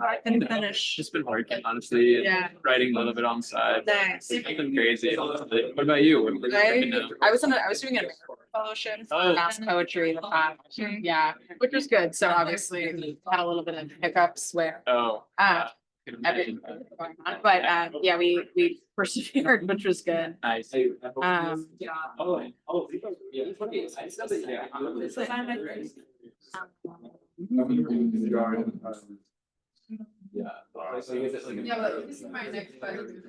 I can finish. Just been working, honestly. Yeah. Writing a little bit on the side. Nice. Nothing crazy. What about you? What are you working I was doing an fellowship for mass poetry the past, yeah, which was good. So obviously had a little bit of hiccups where Oh. everything was going on. But yeah, we persevered, which was good. Nice. Yeah, but this is my next question.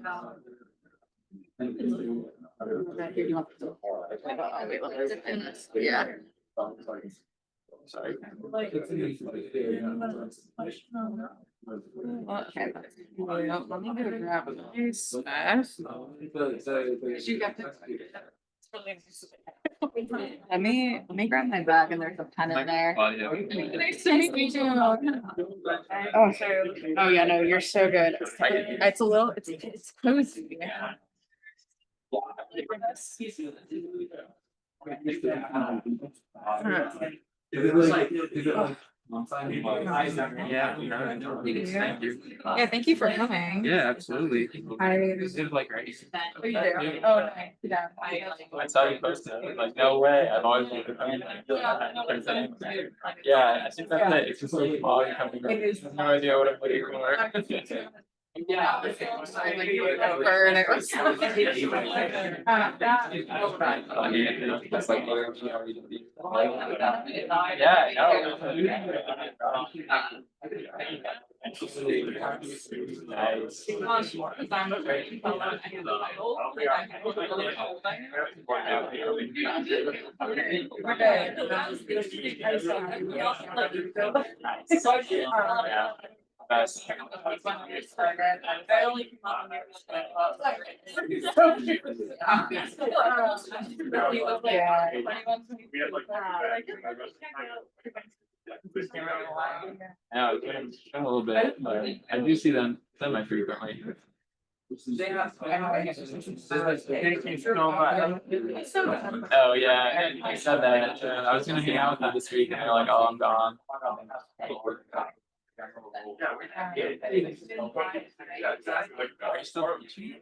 Yeah. Sorry. Okay. Let me go grab my stuff. You got this? Let me grab my bag and there's a pen in there. Nice to meet you too. Oh yeah, no, you're so good. It's a little, it's cozy. Yeah, thank you for coming. Yeah, absolutely. Is it like right? Oh, you do? Oh, nice. Yeah. I saw you posted it. Like, no way. I've always wanted to come. Yeah, I think that's it. It's just like fog coming. It is. No idea what I'm looking for. Yeah. Over and it was. Yeah, Yeah, it's been a little bit, but I do see them semi-frequently. Oh, yeah, I said that. I was gonna hang out with them this week and they're like, oh, I'm gone. Are you still teaching?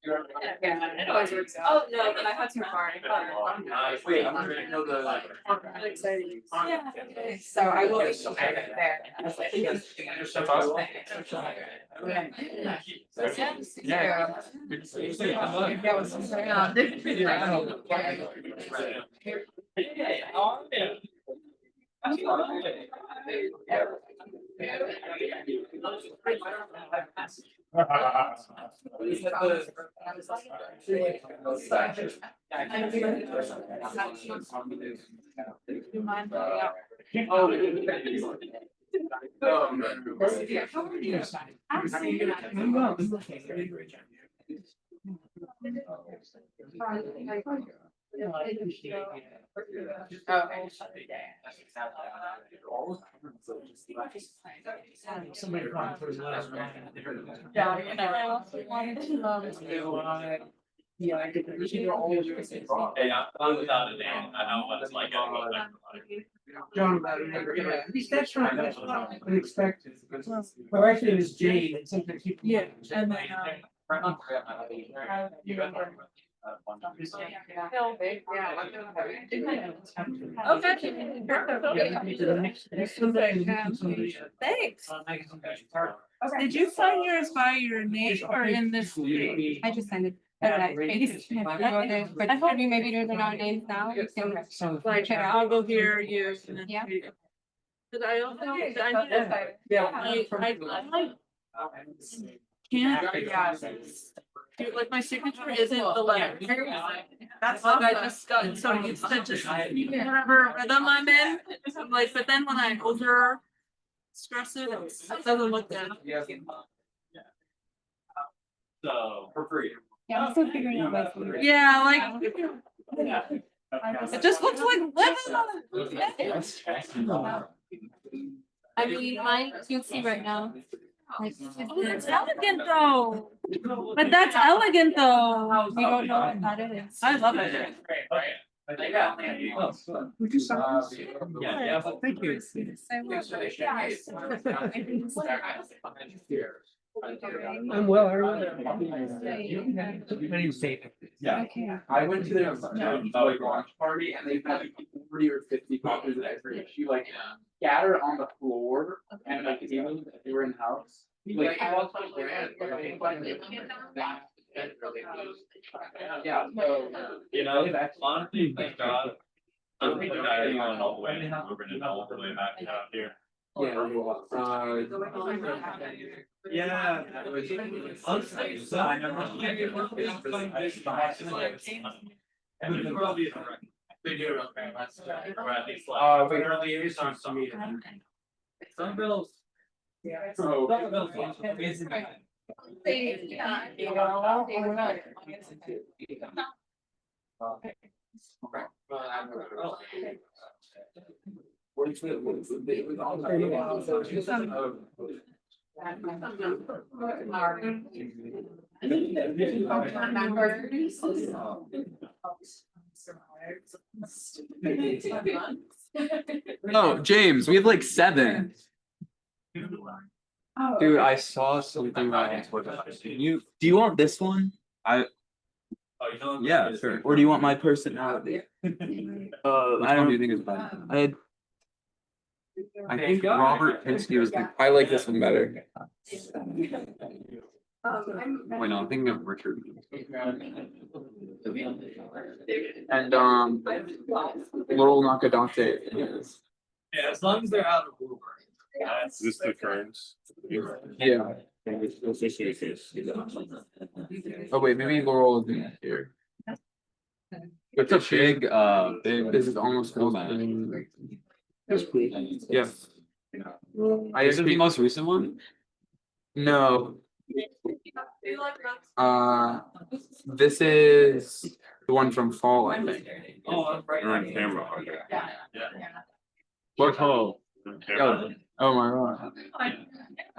Yeah, it always works out. Oh, no, but I had too far. Wait, I'm gonna know the. Really exciting. Yeah. So I will be there. That's awesome. Yeah. Good to see you. That was Yeah, I could. Hey, I'm without a name. I know what it's like. John, that's right, that's not unexpected. Well, actually, it was Jade, and sometimes people. Yeah, and then, Thanks. Did you sign yours by your name or in this? I just signed it. Okay. But have you maybe do the names now? So. Like, I'll go here, you. and then- Yeah. But I also, I like, can't, dude, like my signature isn't the letter. That's like I just got so used to just whatever rhythm I'm in. I'm like, but then when I over stress it, it doesn't look good. So, for free. Yeah, I'm still figuring out my food. Yeah, like. It just looks like living. I mean, mine cutesy right now. Like, It's elegant though. But that's elegant though. you don't know what that is. I love it. Would you sign this? Yeah. Thank you. I'm well, everyone. My name's David. Yeah. Okay. I went to their like launch party and they had like 40 or 50 copies of every issue, like scattered on the floor and like even if you were in the house. Like, yeah, so You know, honestly, thank God. I think I went all the way over and all the way back out here. Yeah. Honestly, so I never. They do, okay, let's, or at least like. wait. Early years on some meeting. Some bills. so oh, James, we have like 7. Dude, I saw something on Twitter. Do you want this one? Oh, you know. Yeah, sure. Or do you want my personality? Which I one do don't. you think is better? I I think Robert Pinsky was the. I like this one better. Wait, no, I'm thinking of Richard. And Laurel Nakadante. Yes. Yeah, as long as they're out of Bloomberg. Is this the current? Yeah. Oh wait, maybe Laurel isn't here. It's a big, This is almost full. That's cool. Yeah. I Is it the agree. most recent one? No. This is the one from fall, I think. Oh, I'm right. You're on camera. Yeah. What call? Camera. Oh my god.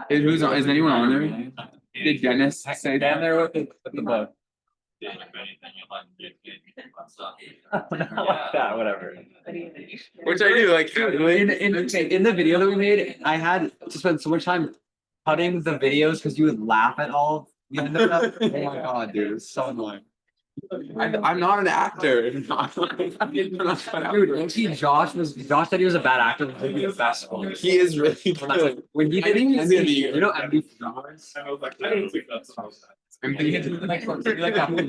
Who's on? Is anyone on there? Did Dennis say that? Down there with the book. Yeah, if anything, you'd like to get stuff. That, whatever. Which I do like. In the video that we made, I had to spend so much time cutting the videos because you would laugh at all the end of them. Oh my god, dude, it's so annoying. I'm not an actor. I'm not Dude, actually, Josh said he was a bad actor, but he was the best one. He is really good. When he I think he's gonna be you know, MD I was like, I don't think that's. I'm like thinking. that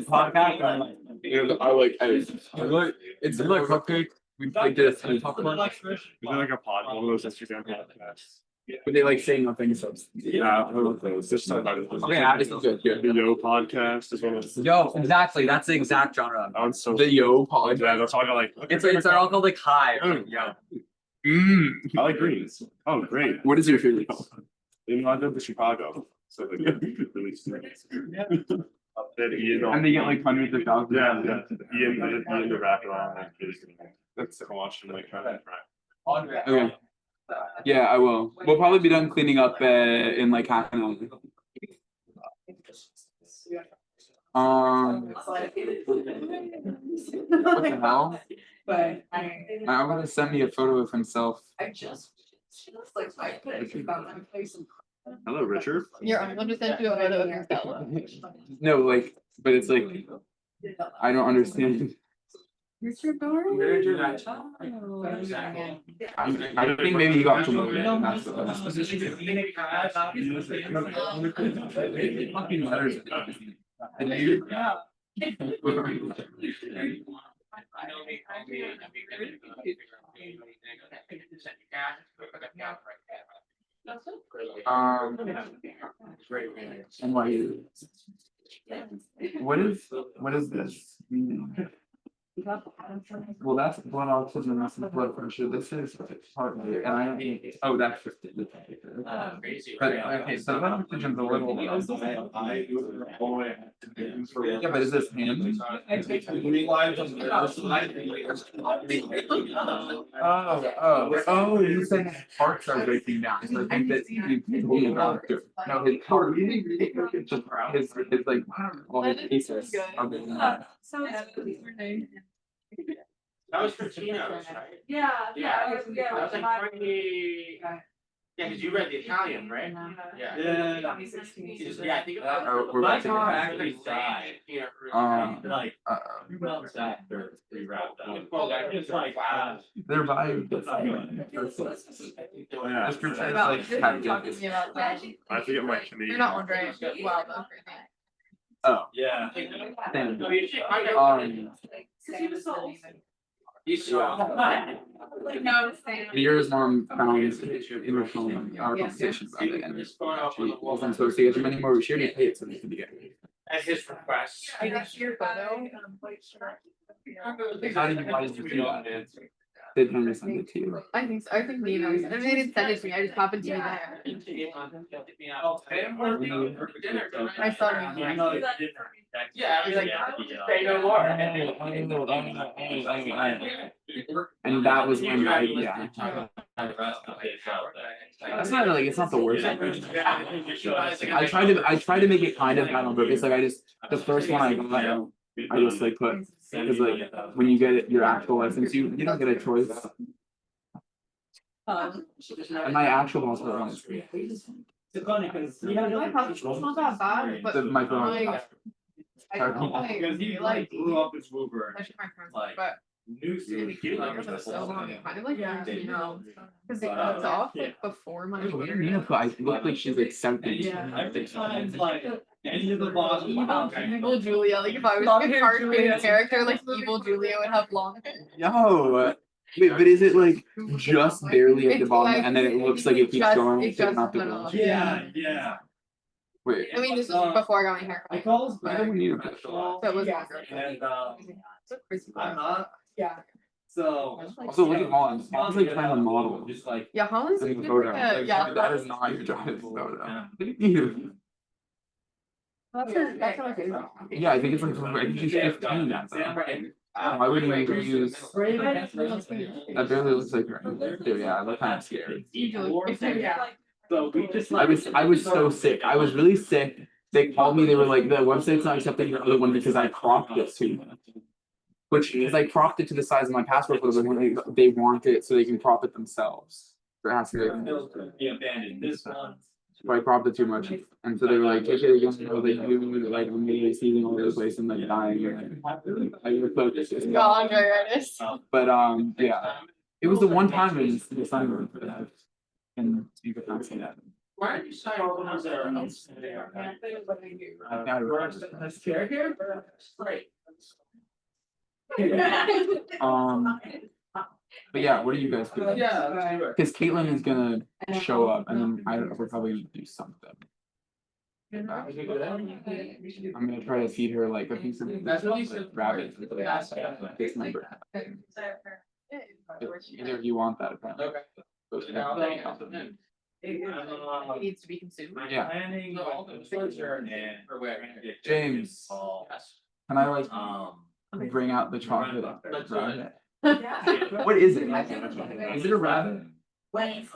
podcast. And like, I like. It's like cupcake. We like did a Is it like a pod, one of those Instagram podcasts? but they like say nothing substance. Yeah, I love those. Just talk about it. Okay, This is good. Good. The Yo podcast is one of those. yo, exactly, that's the exact genre. That one's so. The Yo Yeah, pod. they'll talk about like. It's all called like Hi. Yeah. Mm. I like greens. Oh, great. What is your favorite color? In London, to Chicago. So like really strange. Then Ian. And they get like hundreds of thousands. Yeah. Ian the rap around like that's watching like trying to track. Okay. Yeah, I will. We'll probably be done cleaning up in like half an hour. What the hell? I'm gonna send me a photo of himself. Hello, Richard. I'm gonna send you a photo of yourself. No, like, but it's like, I don't understand. Richard Barr? I think maybe he got promoted. Fucking letters. And you- NYU. What is this? Well, that's blood autism, that's the blood pressure, this is heart rate, and oh, that's just it. But, okay, so blood oxygen's a little. Yeah, but is this hand? Oh, you said his parts are breaking down, so I think that you told me about it. No, his heart, just his like, all his pieces are breaking down. That was for Tino's, right? Yeah, That was like 20. Yeah, because you read the Italian, right? Yeah. Yeah, I think it was. We're My about to car get- actually died. Like 2 months after we wrapped up. It's like, Their vibe. yeah. This group chat is like kind of good. I have to get my Canadian. You're not wondering, wow, that's crazy. Oh, Yeah. damn. You saw. No, same. Vera's mom found in her phone our conversation about it, and she wasn't supposed to get them anymore, but she already paid, so they could get it. At his request. I think your photo. How did you, why did you do that? Did Henry send it to you? I think so. I think Nina was, and they didn't send it to me. I just happened to be there. I saw you. Yeah, I was like, say no more. And that was when yeah. That's not really, it's not the worst. I tried to make it kind of bad on purpose, like the first one I got, I just like put, because like, when you get your actual license, you don't get a choice. And my actual passport one is free. My passport's not that bad, but My phone. like, I don't Because he like grew up in Woburn. especially my friends, Like, but New City. like it was so long, kind of like you know, because it cuts off like before my. I look like she's like 17. Every time, like, any of the bosses. Evil Julia, like if I was Long a hair cartoon Julia. character, like evil Julia would have long hair. Yo, wait, but is it like just barely at the It's bottom, like- and then it looks like it keeps just- going, it taking just off the went glow? off. Yeah. Wait, I mean, this is before I got my hair. I calls I don't need a picture. That was Yeah. longer. And, So crazy. I'm not, Yeah. so. Also, look at Holland. Holland's like kind of a model. Just like. Yeah, Holland's In the good, photo. like, yeah. That is not your job, it's a photo. Look at you. That's her favorite. Yeah, I think it's like, I think she's 15 now. Why would you even use? That barely looks like her. Dude, yeah, I look kind of scared. So we just. I was so sick. I was really sick. They called me, they were like, the website's not accepting your other one because I cropped it too much. Which is I cropped it to the size of my passport photo, but they want it so they can crop it themselves. So it has to Be abandoned, this one. So I cropped it too much, and so they were like, take it again, so they do like immediately seizing all over the place and like dying. And I was focused. Gondritis. But yeah, it was the one time in the summer and you could not see that. Why did you sign all the ones that are? Right. But yeah, what are you guys doing? Yeah. Because Caitlin is gonna show up, and then we're probably gonna do something. I'm gonna try to feed her like a piece of That's what you said. rabbit. This number. Either of you want that, apparently. Okay. It needs to be consumed. Yeah. Planning. No, And. or where? James, can I like bring out the chocolate rabbit? What is it? Is it a rabbit?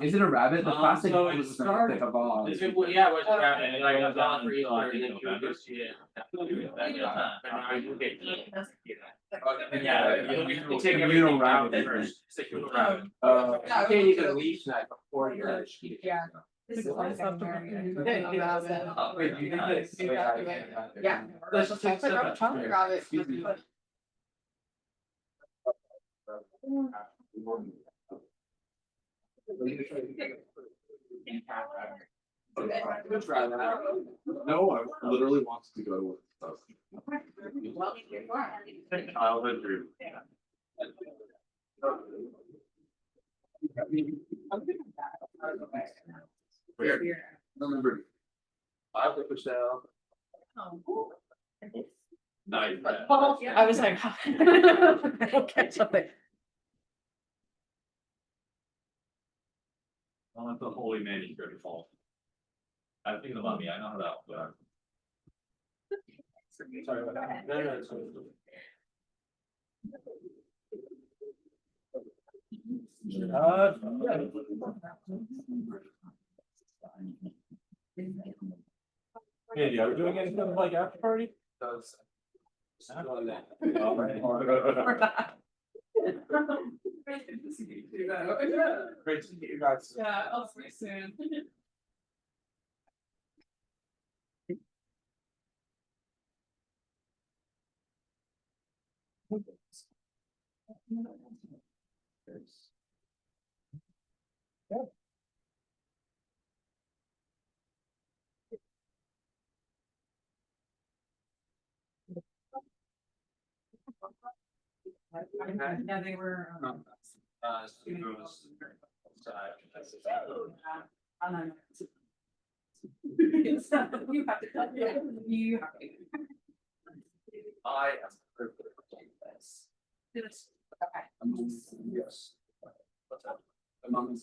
Is it a rabbit? The plastic so is it like started- a ball. Yeah, what's happening? Like I was on for you, and then you just, yeah. But now I do get. Yeah, you take everything out first. Stick it around. You can't even leave that before you're. Yeah. This is awesome. Wait, you think this? Yeah. Let's just take some. Chocolate rabbit. No, I literally wants to go with stuff. Childhood dream. Weird. Number 5%. Nice. I was like, okay, something. I'll let the holy manuscript fall. I'm thinking about me, I know how that works. Sorry about that. No, it's fine. Andy, are we doing anything like after party? Does. Great to meet you guys. Yeah, I'll see you soon. Yeah, they were. You have to, you have to. I am privileged to this. Yes. Among us,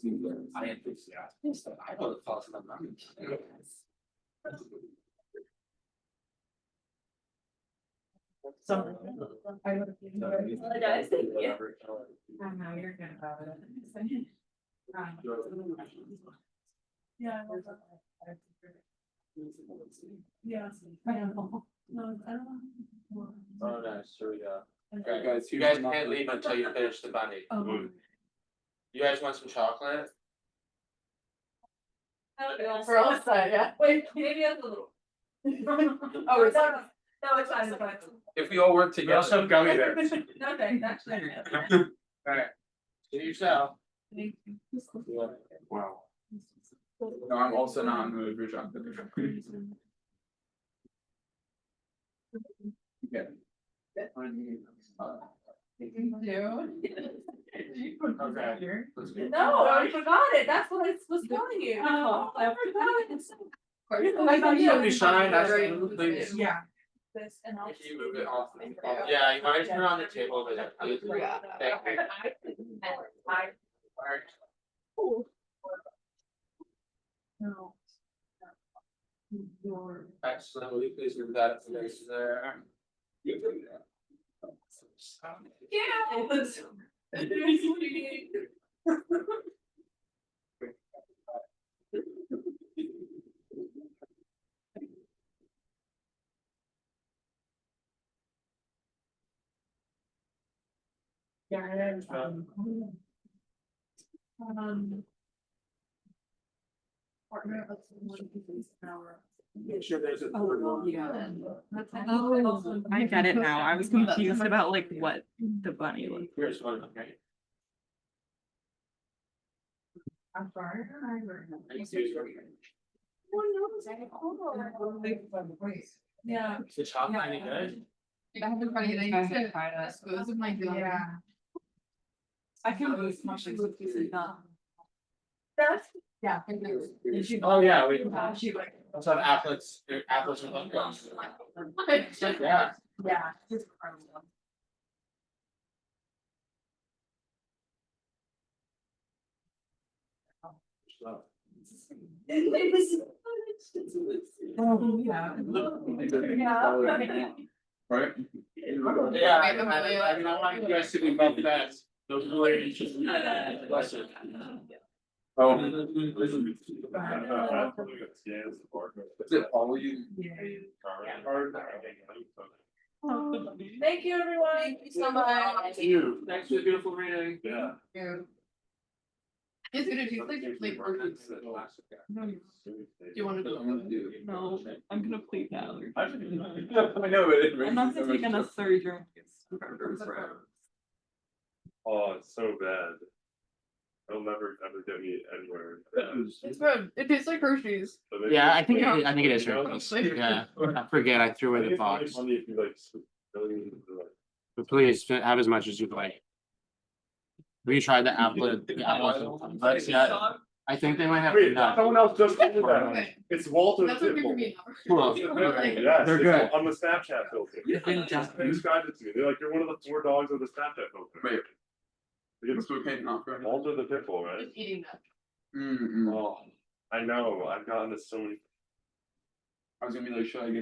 I am enthusiastic. I know the thoughts of my mind. Something. I would apologize, thank you. I know, you're good about it. Yeah. Yeah. I don't know. No, I don't know. Oh, nice, here we go. Okay, guys, You here's guys my- can't leave until you finish the bunny. Oh. You guys want some chocolate? For all side, yeah. Wait, maybe a little. Oh, it's not. No, it's fine, it's fine. If we all work We together. also have gummy bears. No, thanks, actually. Alright. See yourself. Wow. No, I'm also not in the mood for chocolate. Yeah. Okay. Let's go. No, I forgot it, that's what I was telling you. Oh, I forgot it. Don't be shy, please. Yeah. This and I'll. Can you move it off? Yeah, you might turn on the table over there, please. Yeah. Thank you. No. Excellent, will you please move that up there? Yeah. Partner of someone who's our. Make sure there's a. Oh, yeah. Oh, I get it now. I was confused about like what the bunny was. Here's one, okay. I'm sorry. Yeah. Is the chocolate any good? I haven't tried it. I used to dispose of my gum. Yeah. I can lose my That's, yeah. Oh, yeah, we She like. also have applets, applets and pumpkins. Yeah. Yeah. Oh, yeah. Right? Yeah, I mean, I want you guys to be both that. Those lawyers. Bless you. Oh. Is it all you? Thank you, everyone. Thank you so much. You, thanks for the beautiful reading. Yeah. It's gonna do like burgers. Do you wanna do? No, I'm gonna plead that. I know, but it I'm not gonna take another 30 drink. Oh, it's so bad. It'll never ever get me anywhere. It's good. It tastes like Hershey's. Yeah, I think Yeah. it is Hershey's. Yeah, I forget. I threw away the box. Funny if you like. But please have as much as you'd like. Have you tried the apple? Let's yeah. I think they might have. Wait, nuts. someone else just told me that. It's Walter the That's what you're Pitbull. Cool. Yes, They're it's good. on the Snapchat filter. They described it to me. They're like, you're one of the 4 dogs of the Snapchat filter. Wait. It's Not right. Walter the Pitbull, right? Just eating that. Mm-mm. Oh, I know. I've gotten this so many. I was gonna be like, should I get the